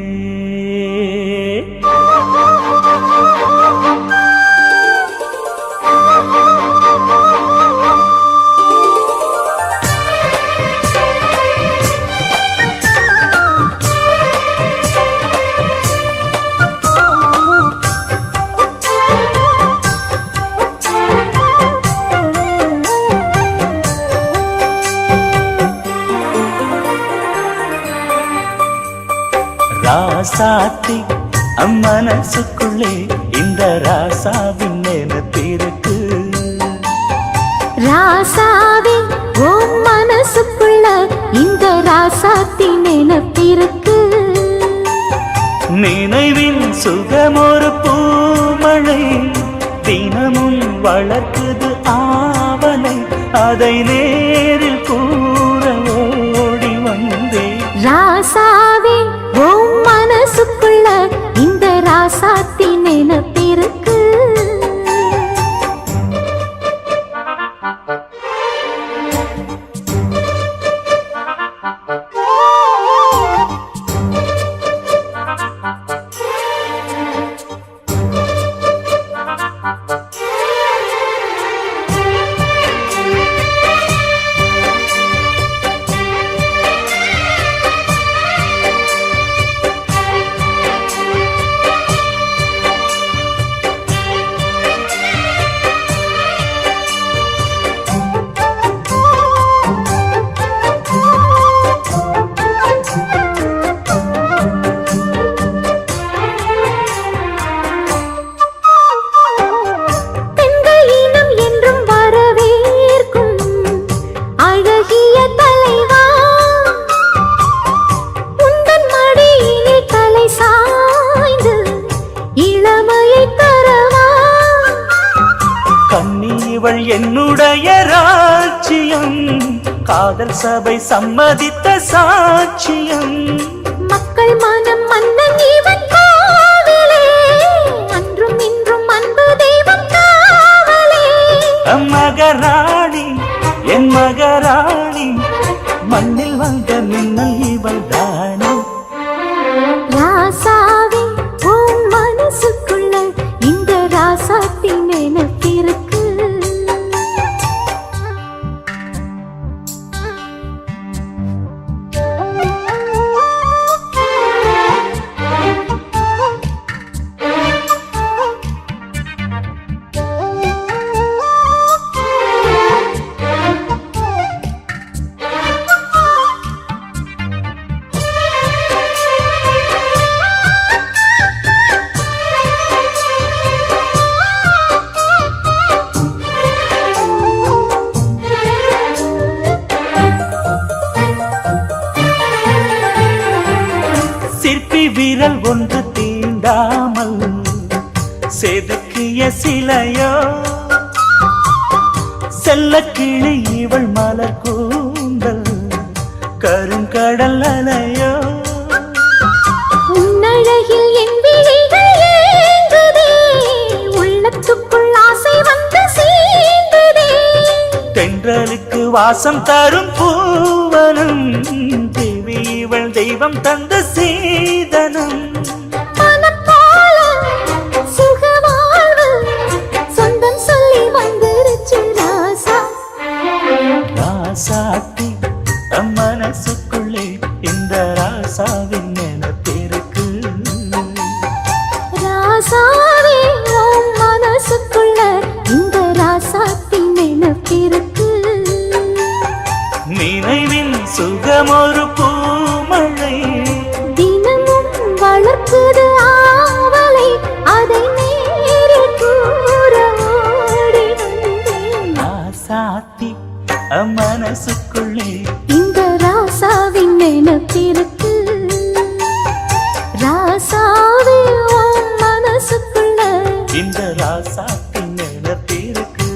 ராசாத்தி அம்மனசுக்குள்ளே இந்த ராசாவின் நினைப்பிருக்கு ராசாவே உன் மனசுக்குள்ள இந்த ராசாத்தி நினைப்பிருக்கு நினைவின் சுகமொரு பூமழை தினமும் வளர்க்குது ஆவலை அதை நேரில் கூற ஓடி வந்தேன் ராசாவே உன் மனசுக்குள்ள இந்த ராசாத்தி நினைப்பிருக்கு சபை சம்மதித்த சாட்சியம். மக்கள் மனம் மன்னன் இவன் காவலே, அன்றும் இன்றும் அன்பு தெய்வம் காவலே. மகராணி என் மகராணி, மண்ணில் வந்த மின்னல் இவள் தானே. ராசாவே உன் மனசுக்குள்ள இந்த ராசாத்தி நினைப்பிருக்கு. சிற்பி விரல் ஒன்று தீண்டாமல் செதுக்கிய சிலையோ, செல்ல கிளி இவள் மலர் கூந்தல் கருங்கடல் அலையோ. உன்னழகில் என் விழிகள் ஏங்குதே, உள்ளத்துக்குள் ஆசை வந்து சேர்ந்ததே. தென்றலுக்கு வாசம் தரும் பூவனும், தேவி இவள் தெய்வம் தந்த சீதனும். மனம் போல சுகவாழ்வு சொந்தம் சொல்லி வந்துருச்சு ராசா. ராசாத்தி நம் மனசுக்குள்ளே இந்த ராசாவின் நினைப்பிருக்கு. ராசாவே உன் மனசுக்குள்ள இந்த ராசாத்தி நினைப்பிருக்கு. நினைவின் சுகமொரு பூமழை, தினமும் வளர்க்குது ஆவலை, அதை நேரில் கூற ஓடி வந்தேன். ராசாத்தி நம் மனசுக்குள்ளே இந்த ராசாவின் நினைப்பிருக்கு. ராசாவே உன் மனசுக்குள்ள இந்த ராசாத்தின் நினைப்பிருக்கு.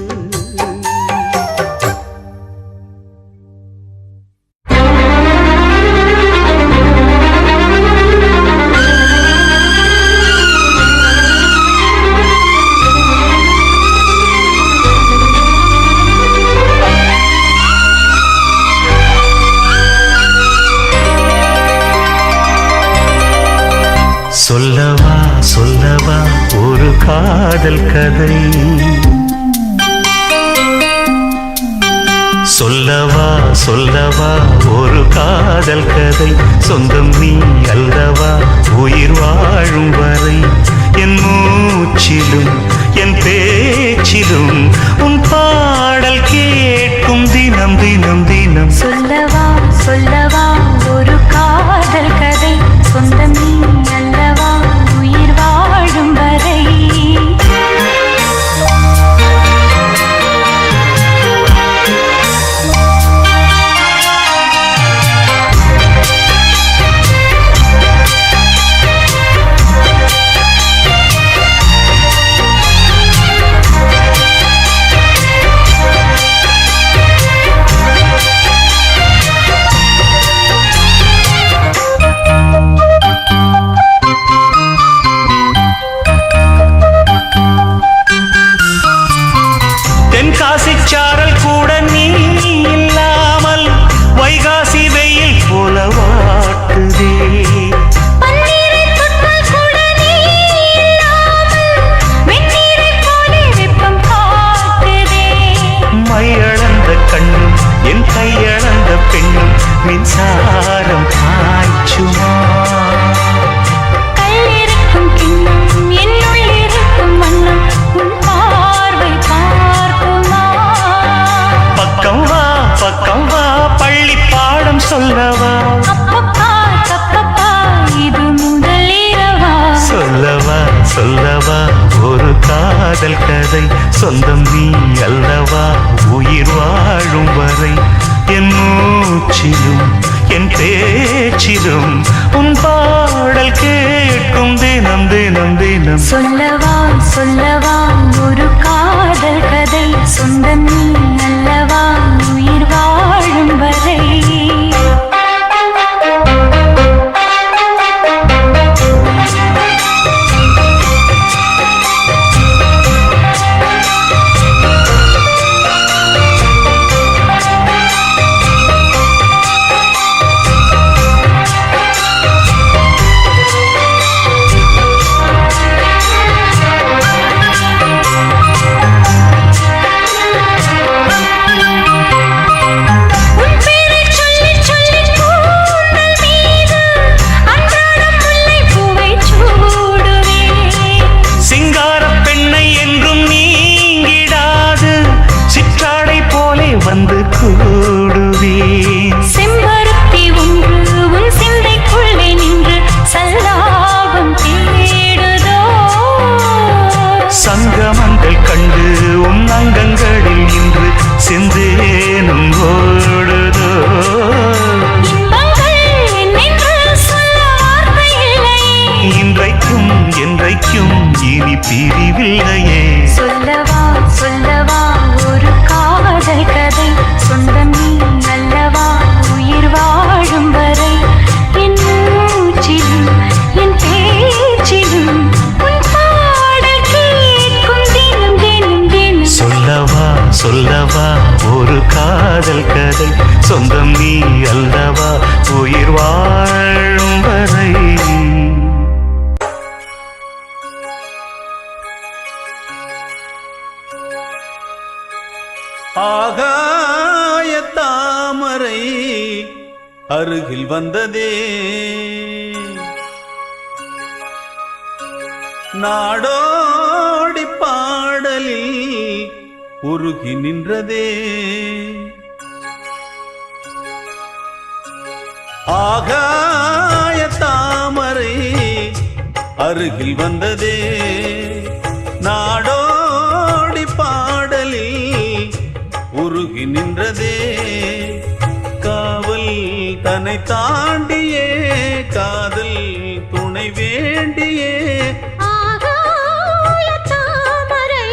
சொல்லவா சொல்லவா ஒரு காதல் கதை, சொல்லவா சொல்லவா ஒரு காதல் கதை. சொந்தம் நீ அல்லவா உயிர் வாழும் வரை, என் மூச்சிலும் என் பேச்சிலும் உன் பாடல் கேட்கும் தினம் தினம் தினம். சொல்லவா சொல்லவா ஒரு காதல் கதை, சொந்தம் நீ அல்லவா உயிர் வாழும் வரை. தென்காசிச்சாரல் கூட நீ இல்லாமல் வைகாசி வெயில் போல வாட்டுதே. பன்னீரைத் தொட்டால் கூட நீ இல்லாமல் வெந்நீரைப் போல வெப்பம் காட்டுதே. மையளந்த கண்ணும் என் கையளந்த பெண்ணும் மின்சாரம் பாய்ச்சுமா. கல்லிருக்கும் கிண்ணம் என்னுள் இருக்கும் வண்ணம் உன் பார்வை பார்க்குமா. பக்கம் வா பள்ளி பாடம் சொல்லவா. அப்பப்பா தப்பப்பா இது முதல் இரவா. சொல்லவா சொல்லவா ஒரு காதல் கதை, சொந்தம் நீ அல்லவா உயிர் வாழும் வரை, என் மூச்சிலும் என் பேச்சிலும் உன் பாடல் கேட்கும் தினம் தினம் தினம். சொல்லவா சொல்லவா ஒரு காதல் கதை, சொந்தம் நீ அல்லவா உயிர் வாழும் வரை. உயிர் வாழும் வரை. ஆகாய தாமரை அருகில் வந்ததே, நாடோடி பாடலில் உருகி நின்றதே. ஆகாய தாமரை அருகில் வந்ததே, நாடோடி பாடலில் உருகி நின்றதே. காவல் தன்னை தாண்டியே காதல் துணை வேண்டியே. ஆகாய தாமரை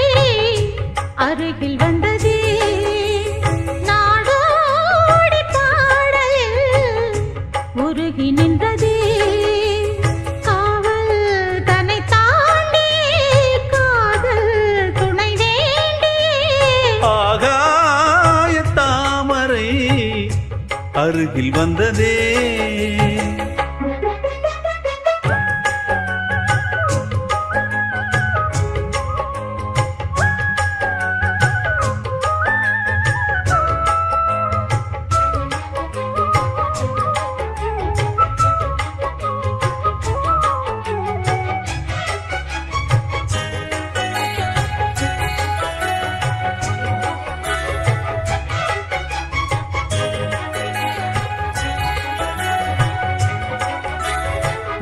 அருகில் வந்ததே, நாடோடி பாடலில் உருகி நின்றதே. காவல் தன்னை தாண்டியே காதல் துணை வேண்டியே. ஆகாய தாமரை அருகில் வந்ததே.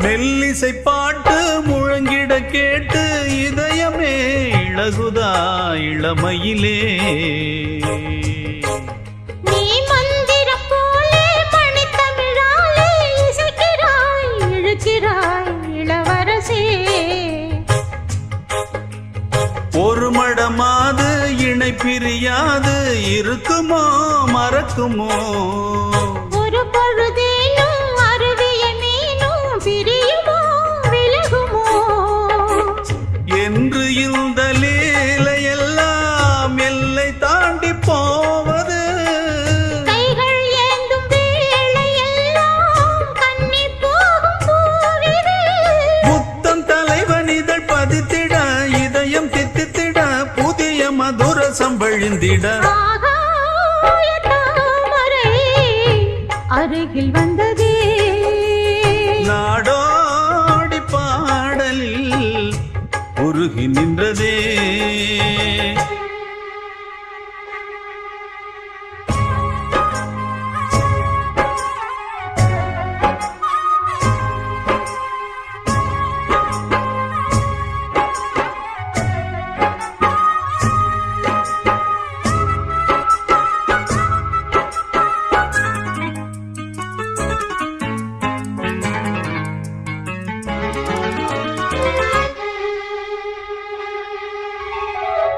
மெல்லிசை பாட்டு முழங்கிட கேட்டு இதயமே இளகுதா இளமையிலே. நீ மந்திரம் போலே மணித்தமிழாலே இசைக்கிறாய் இழுக்கிறாய் இளவரசே. ஒரு மடமாது இணை பிரியாது இருக்குமோ மறக்குமோ. ஒரு பொழுதேனும் அருவிய மீனும் பிரியுமோ விலகுமோ. என்று இந்த லீலையெல்லாம் எல்லை தாண்டி போவது. கைகள் ஏந்தும் வேளையெல்லாம் கண்ணி போகும் பூவிது. புத்தம் தலைவனிதழ் பதித்திட இதயம் தித்தித்திட புதிய மதுரசம் வழிந்திட. ஆகாய தாமரை அருகில் வந்ததே, நாடோடி பாடலில் உருகி நின்றதே.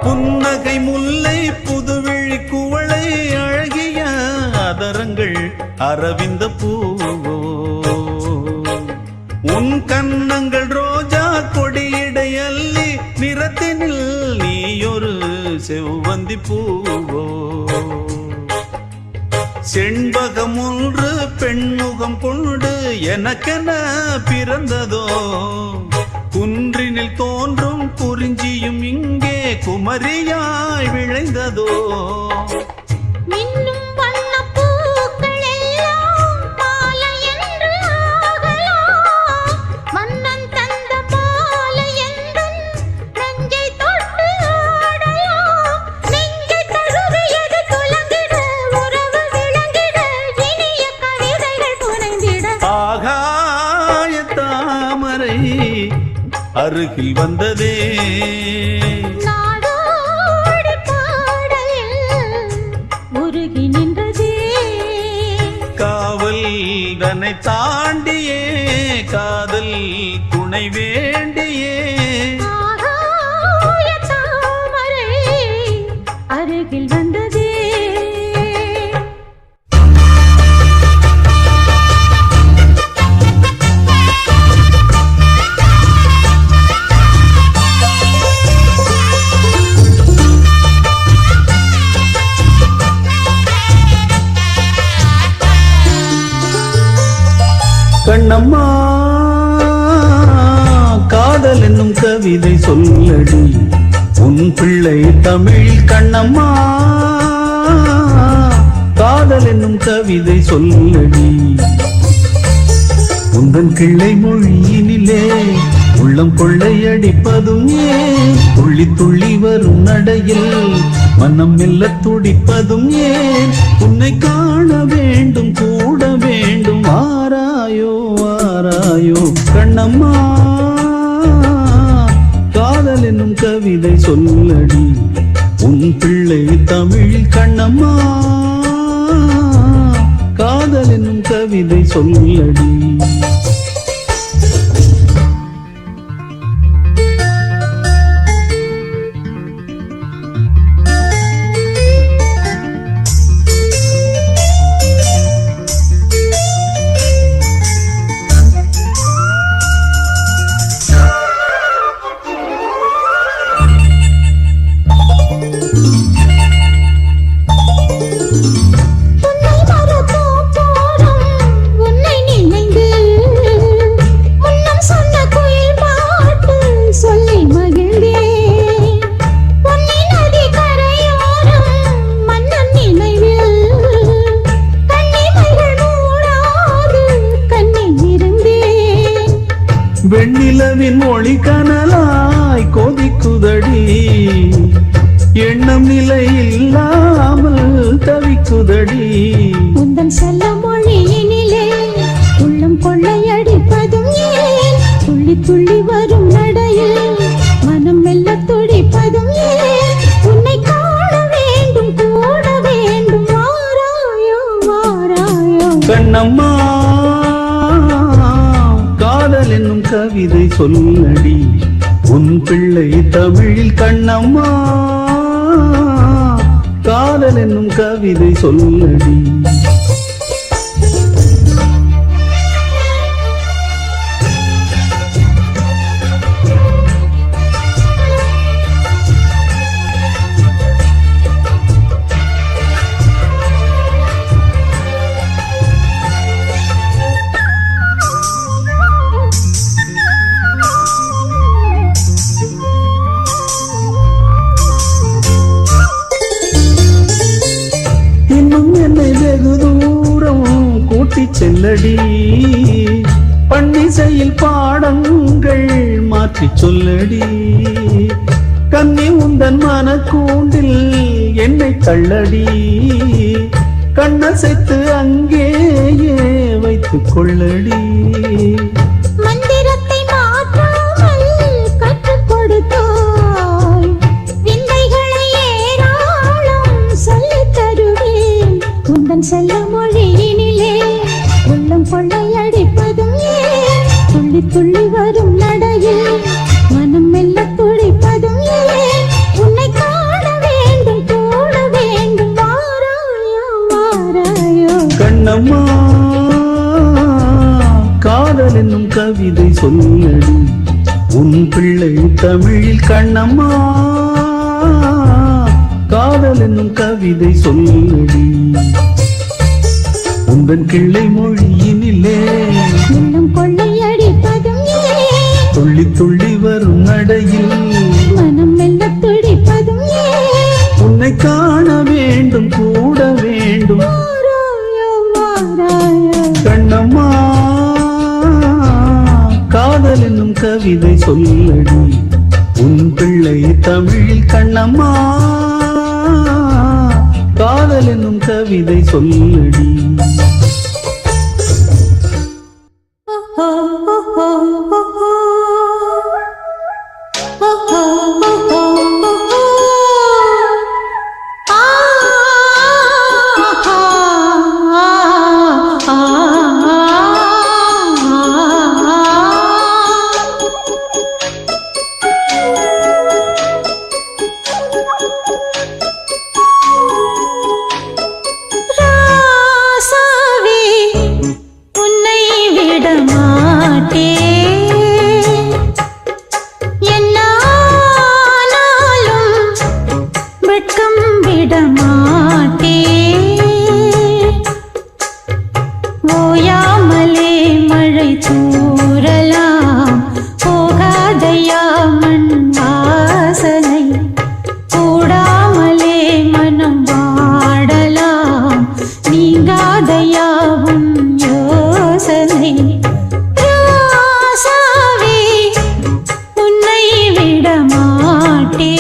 புன்னகை முல்லை புதுவிழி குவளை அழகிய அதரங்கள் அரவிந்த பூவோ. உன் கன்னங்கள் ரோஜா கொடியிடை அள்ளி நிறத்தினில் நீயொரு செவ்வந்தி பூவோ. செண்பகம் ஒன்று பெண்முகம் கொண்டு எனக்கென பிறந்ததோ. குன்றினில் தோன்றும் குறிஞ்சியும் இங்கே குமரியாய் விளைந்ததோ. மின்னும் வண்ணப் பூக்கள் எல்லாம் மாலை என்று ஆகலாம். மன்னன் தந்த மாலை எந்தன் நெஞ்சை தொட்டு ஆடலாம். நெஞ்சை தழுவியது துலங்கிட உறவு விளங்கிட இனிய கவிதைகள் புனைந்திட. ஆகாய தாமரை அருகில் வந்ததே, நாடோடி பாடலில் உருகி நின்றதே. காவல் தன்னை தாண்டியே காதல் துணை வேண்டியே. ஆகாய தாமரை அருகில் வந்ததே. கண்ணம்மா காதல் என்னும் கவிதை சொல்லடி உன் பிள்ளை தமிழ் கண்ணம்மா காதல் என்னும் கவிதை சொல்லடி உந்தன் கிள்ளை மொழியினிலே உள்ளம் கொள்ளையடிப்பதும் ஏன் துள்ளி துள்ளி வரும் நடையில் மனம் மெல்ல துடிப்பதும் ஏன் உன்னை காண வேண்டும் கூட வேண்டும் ஆராயோ ஆராயோ கண்ணம்மா காதல் என்னும் கவிதை சொல்லடி உன் பிள்ளை தமிழ் கண்ணம்மா காதல் என்னும் கவிதை சொல்லடி வெண்ணிலவின் ஒளி கனலாய் கொதிக்குதடி எண்ணம் நிலை இல்லாமல் தவிக்குதடி உந்தன் செல்ல மொழியினிலே உள்ளம் கொள்ளையடிப்பதும் ஏன் துள்ளி துள்ளி வரும் நடையில் மனம் மெல்ல துடிப்பதும் ஏன் உன்னை காண வேண்டும் கூட வேண்டும் வாராயோ வாராயோ கண்ணம்மா காதல் என்னும் கவிதை சொல்லடி உன் பிள்ளை தமிழில் கண்ணம்மா காதல் என்னும் கவிதை சொல்லடி செல்லடி பன்னிசையில் பாடங்கள் மாற்றி சொல்லடி கண்ணி உந்தன் மனக்கூண்டில் என்னை தள்ளடி கண்ணசைத்து அங்கேயே வைத்துக் கொள்ளடி மந்திரத்தை மாற்றாமல் கற்றுக் கொடுத்தாய் விந்தைகளை ஏராளம் சொல்லித் தருவேன் உந்தன் செல்ல மொழியினிலே உள்ளம் கொள்ளையடிப்பதும் ஏன் துள்ளி துள்ளி வரும் நடையில் மனம் மெல்ல துடிப்பதும் ஏன் உன்னை காண வேண்டும் கூட வேண்டும் வாராயோ வாராயோ கண்ணம்மா காதல் என்னும் கவிதை சொல்லடி உன் பிள்ளை தமிழில் கண்ணம்மா காதல் என்னும் கவிதை சொல்லடி உந்தன் கிள்ளை மொழியினிலே உள்ளம் கொள்ளையடிப்பதும் ஏன் துள்ளி துள்ளி வரும் நடையில் மனம் மெல்ல துடிப்பதும் ஏன் உன்னை காண வேண்டும் கூட வேண்டும் வாராயோ வாராயோ கண்ணம்மா காதல் என்னும் கவிதை சொல்லடி உன் பிள்ளை தமிழில் கண்ணம்மா காதல் என்னும் கவிதை சொல்லடி ராசாவே கூறலாம் போகாதையா மண் வாசனை கூடாமலே மனம் வாடலாம் நீங்காதையா உன் யோசனை ராசாவே உன்னை விட மாட்டேன்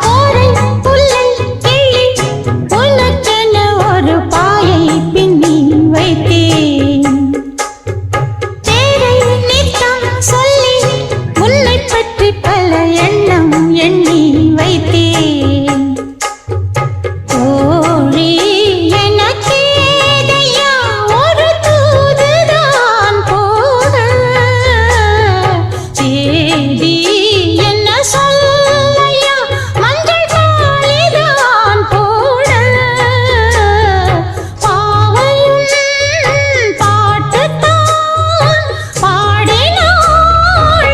ஓரை புல்லை கிள்ளி உனக்கென ஒரு பாயை பின்னி வைத்தேன் தேரை நித்தம் சொல்லி உன்னை பற்றி பல எண்ணம் எண்ணி வைத்தேன் கோழி எனக்கேதையா ஒரு தூதுதான் போக சேதி என்ன சொல்லையா மஞ்சள் தாளிதான் போட பாவையும் பாட்டுத்தான் பாடினாள்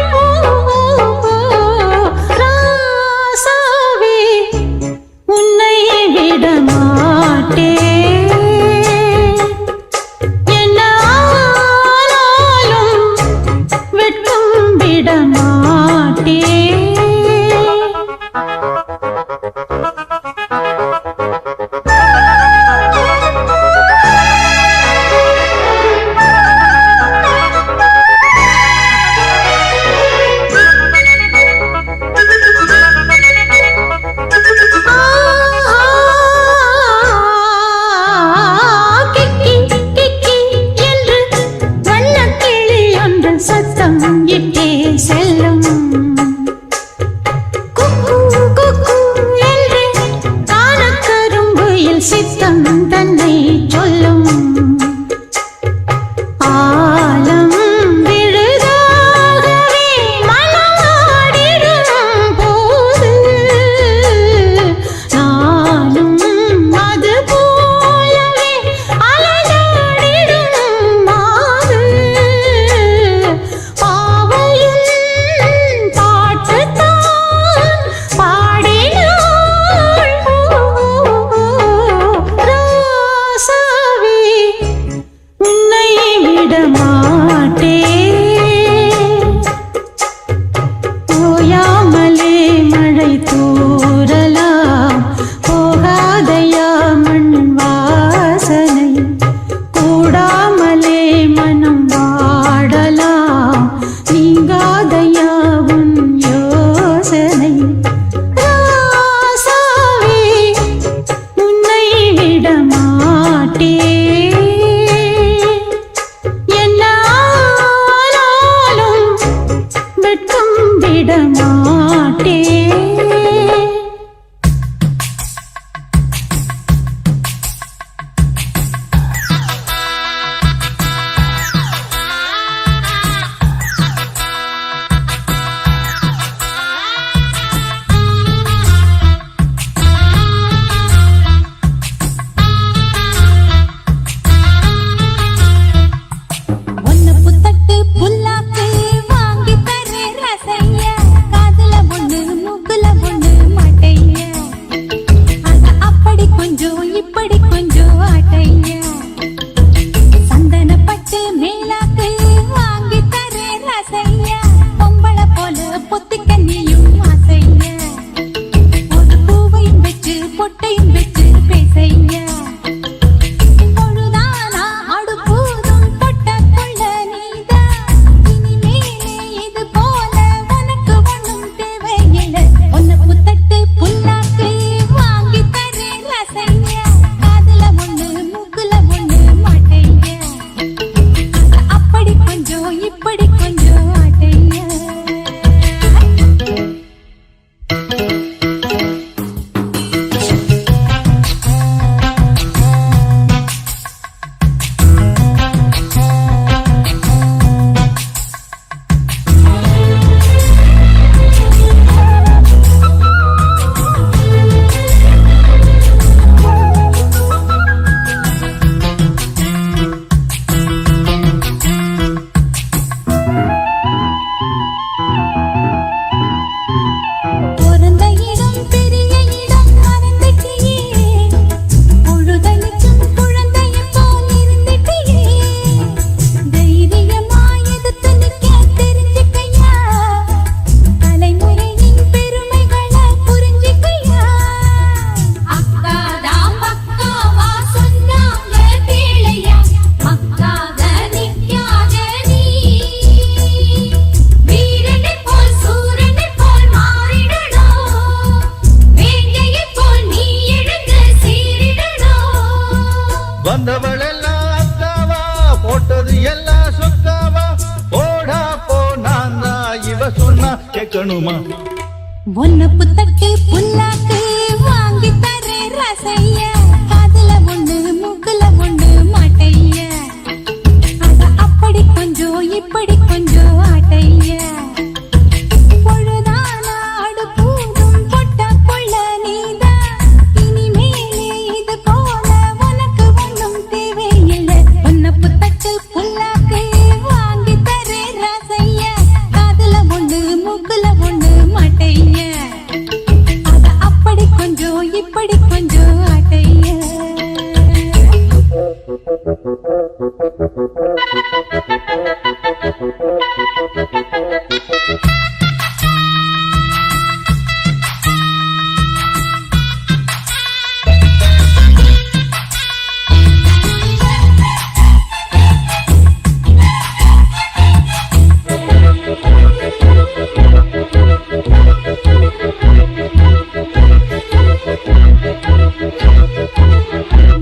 ராசாவே உன்னை விட மாட்டேன் என்ன ஆனாலும் வெட்கம் விட மாட்டேன் கிக்கி கிக்கி என்று வண்ணக்கிளி ஒன்று சத்தம் இட்டே செல்லும் குக்கு குக்கு என்று காணக்கரும்புயில் சித்தம் தன்னை சொல்லும் ஆலம் விழுதாகவே மனமாடிடும் போது நானும் அது போலவே அலடாடிடும் மாது பாவையும் பாட்டுத்தான் பாடினாள் ராசாவே வந்தவளெல்லாம் அக்காவா போட்டது எல்லாம் சொக்காவா போடா போ நான் தான் இவ சொன்னா கேட்கணுமா ஒன்ன புத்தட்டு புல்லாக்கு வாங்கி தரே ரசைய காதுல ஒண்ணு மூக்குல ஒண்ணு மாட்டைய அத அப்படி கொஞ்சம் இப்படி கொஞ்சம் ஆட்டைய பொழுதான அடுப்பூதும் பொட்ட புள்ள நீதான் இனிமேலே இது போல உனக்கு ஒண்ணும் தேவையில்லை ஒன்ன புத்தட்டு புல்லாக்கு வாங்கி தரே ரசைய காதுல ஒண்ணு மூக்குல ஒண்ணு மாட்டைய அத அப்படி கொஞ்சம் இப்படி கொஞ்சம் ஆட்டைய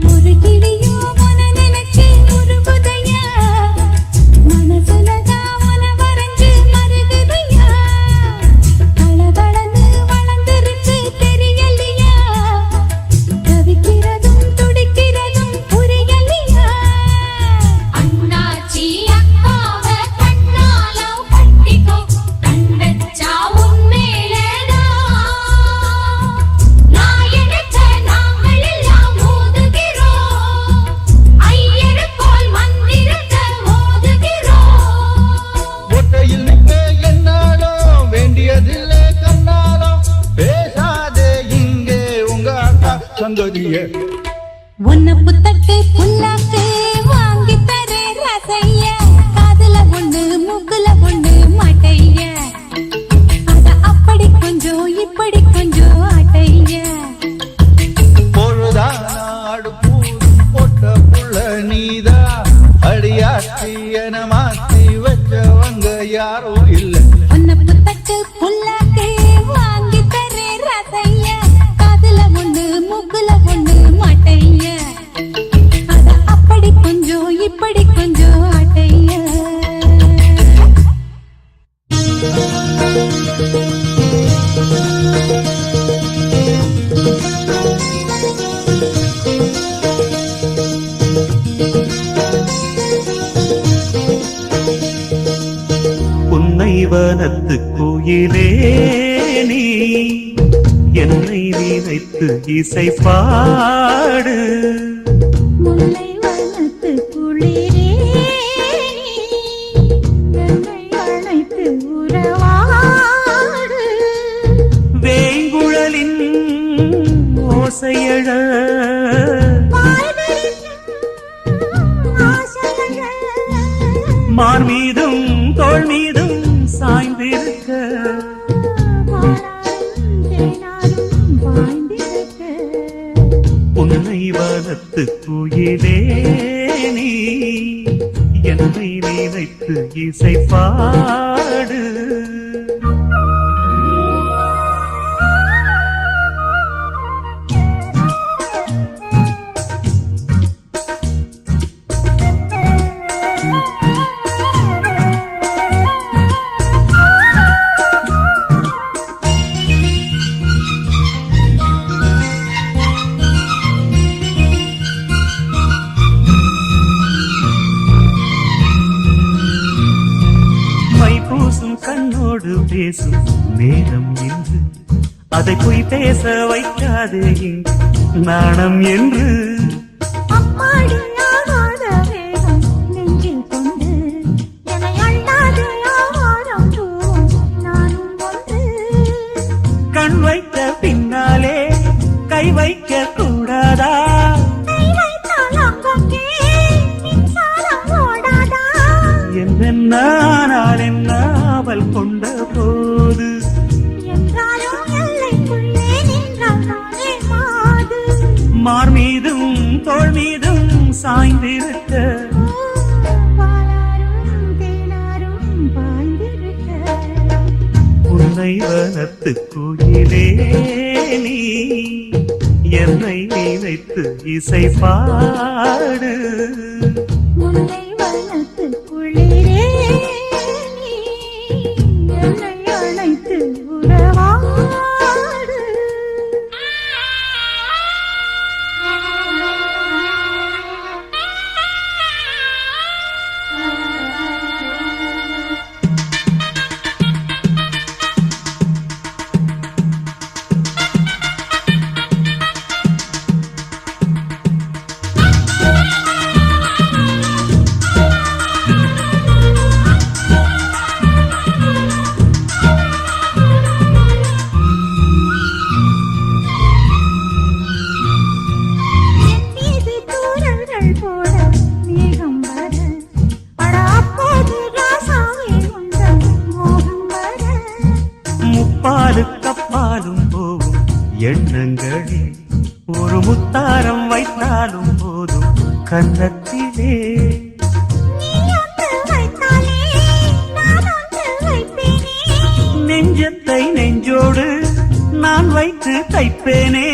ஒரு கிளியோ உன நினைச்சு உருகுதையா மனசுலதான் உன வரைஞ்சு மருகுதையா தளதளன்னு வளர்ந்திருக்கு தெரியலையா தவிக்கிறதும் துடிக்கிறதும் புரியலையா அண்ணாச்சி அக்காவ கண்ணால கட்டிக்கோ கண் வச்சா உன்மேலதான் நான் எடுத்த நாங்கள் எல்லாம் மோதுகிறோம் ஐயரு போல் மந்திரத்தை மோதுகிறோம் ஒட்டையில் நிற்க என்னாலும் வேண்டியதில்லை கண்ணாலும் பேசாதே இங்கே உங்க அக்கா சந்ததியே ஒன்ன புத்தட்டு புல்லாக்கு வாங்கி தரே ரசைய காதுல ஒண்ணு மூக்குல ஒண்ணு மாட்டைய அத அப்படி கொஞ்சம் இப்படி கொஞ்சம் ஆட்டைய பொழுதானாடு பூது போட்ட புள்ள நீதா அடியாத்தி என மாத்தி வச்சவங்க யாரும் இல்லை ஒன்ன புத்தட்டு புல்லாக்கு வாங்கி தரே ரசைய காதுல ஒண்ணு மூக்குல ஒண்ணு மாட்டைய அத அப்படி கொஞ்சம் இப்படி கொஞ்சம் ஆட்டைய புன்னை வனத்து கோயிலே நீ என்னை நினைத்து இசை பாடு முல்லை வனத்து குளிரே என்னை அழைத்து உறவாடு வேங்குழலின் ஓசையழ மார் மீதும் தோள் மீதும் சாய்ந்திருக்க புன்னை வனத்து கோயிலே நீ என்னை நினைத்து இசை பாடு மைப்பூசும் கண்ணோடு பேசும் நேரம் என்று அதை போய் பேச வைக்காதே இங்கு நாணம் என்று அம்மாடி ஆகாத வேகம் நெஞ்சில் கொண்டு என்னை அள்ளாதே ஆவாரம் தூவும் நானும் ஒன்று கண் வைத்த பின்னாலே கை வைக்க கூடாதா கை வைத்தால் அங்கங்கே மின்சாரம் ஓடாதா என்னென்னால் என்ன அவள் கொண்ட போது என்றாலும் எல்லைக்குள்ளே நின்றால் நானே மாது மார் மீதும் தோள் மீதும் சாய்ந்திருக்க பாலாரும் தேனாரும் பாய்ந்திருக்க உன்னை வனத்து கோயிலே நீ என்னை நினைத்து இசை பாடு முல்லை வனத்து குளிரே நீ என்னை அழைத்து உறவாடு. என் மீது தூறல்கள் போட மேகம் வர, அட அப்போது ராசாவே உந்தன் மோகம் வர. முப்பாலு கப்பாலும் போகும் எண்ணங்களில் ஒரு முத்தாரம் வைத்தாலும் போதும் கன்னத்திலே. நீ ஒன்று வைத்தாலே நான் ஒன்று வைப்பேனே. நெஞ்சத்தை நெஞ்சோடு நான் வைத்து தைப்பேனே.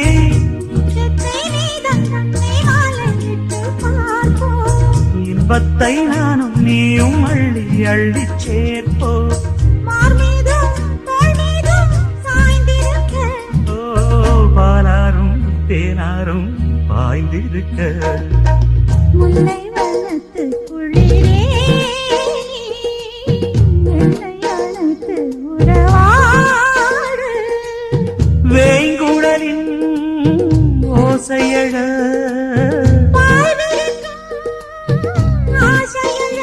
நெஞ்சத்தை நீதான் கண்ணை மாலையிட்டு பார்ப்போம். இன்பத்தை நானும் நீயும் அள்ளி அள்ளி சேர்ப்போ. மார் மீதும் தோள் மீதும் சாய்ந்திருக்க, ஓ பாலாரும் தேனாரும் பாய்ந்திருக்க. முல்லை வனத்து குளிரே என்னை அழைத்து உறவாடு. வேங்குழலின் ஓசையழ வாழ்விருக்கும் ஆசையல்ல,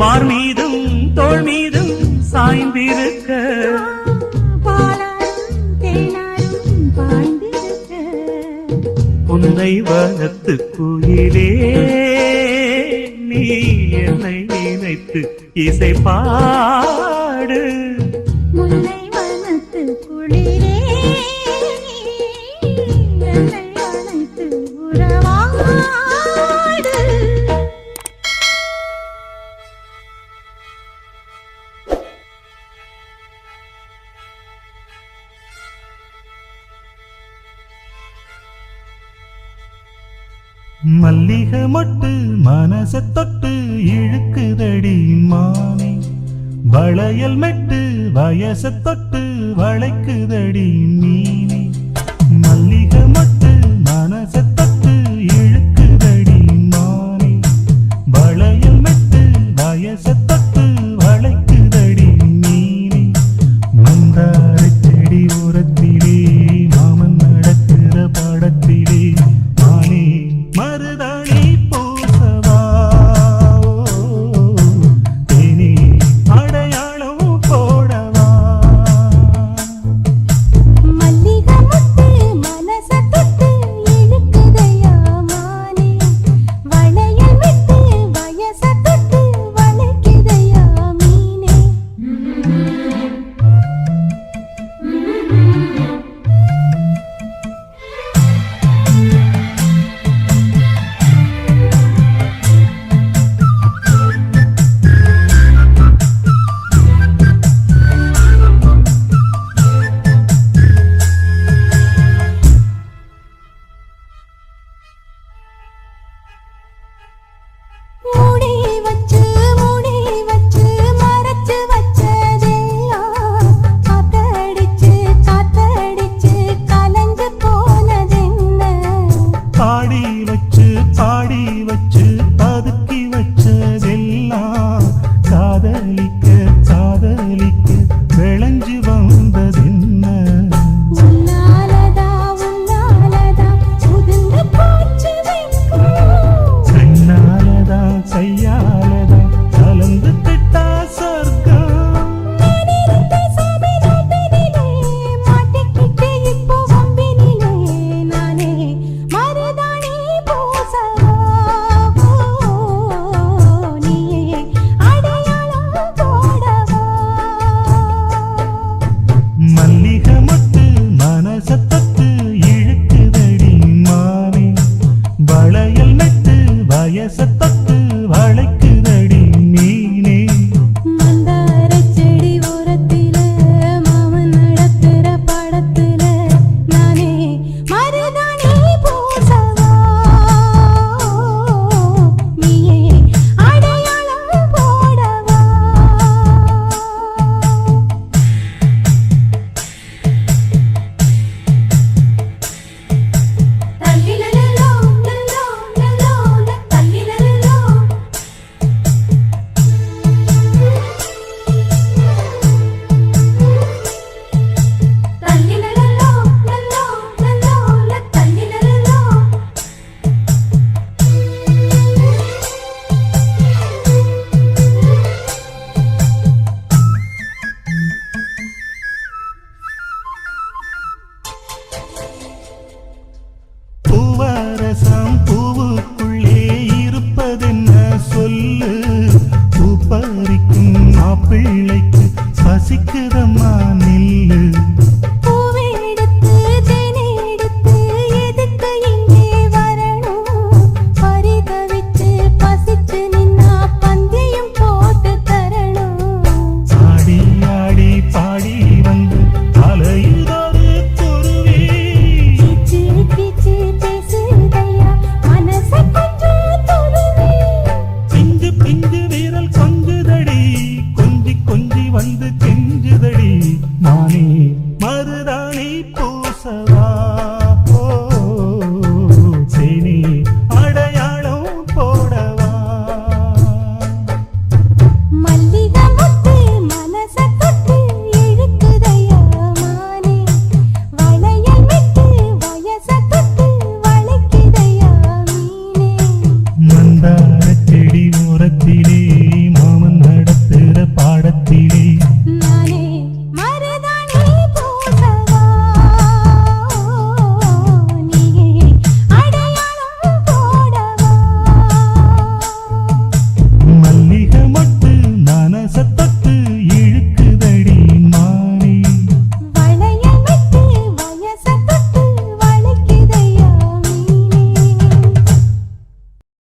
மார் மீதும் தோள் மீதும் சாய்ந்திருக்க. பாலாரும் தேனாரும் பாய்ந்திருக்க. உன்னை வனத்து குயிலே நீ என்னை நினைத்து இசை பாடு. முல்லை வனத்து குளிரே என்னை அழைத்து உறவாடு. மல்லிகை மொட்டு மனச தொட்டு இழுக்குதடி மானே, வளையல் மெட்டு வயச தொட்டு வளைக்குதடி மீனே. மல்லிகை மொட்டு மனச தொட்டு இழுக்குதடி மானே, வளையல் மெட்டு வயச தொட்டு வளைக்குதடி மீனே. மந்தார செடி ஓரத்திலே மாமன் நடக்கிற படத்திலே மானே மருதாணி பூசவா, தேனி அடையாளம் போடவா. மல்லிகை பிள்ளைக்கு பசிக்குதம்மா நில்லு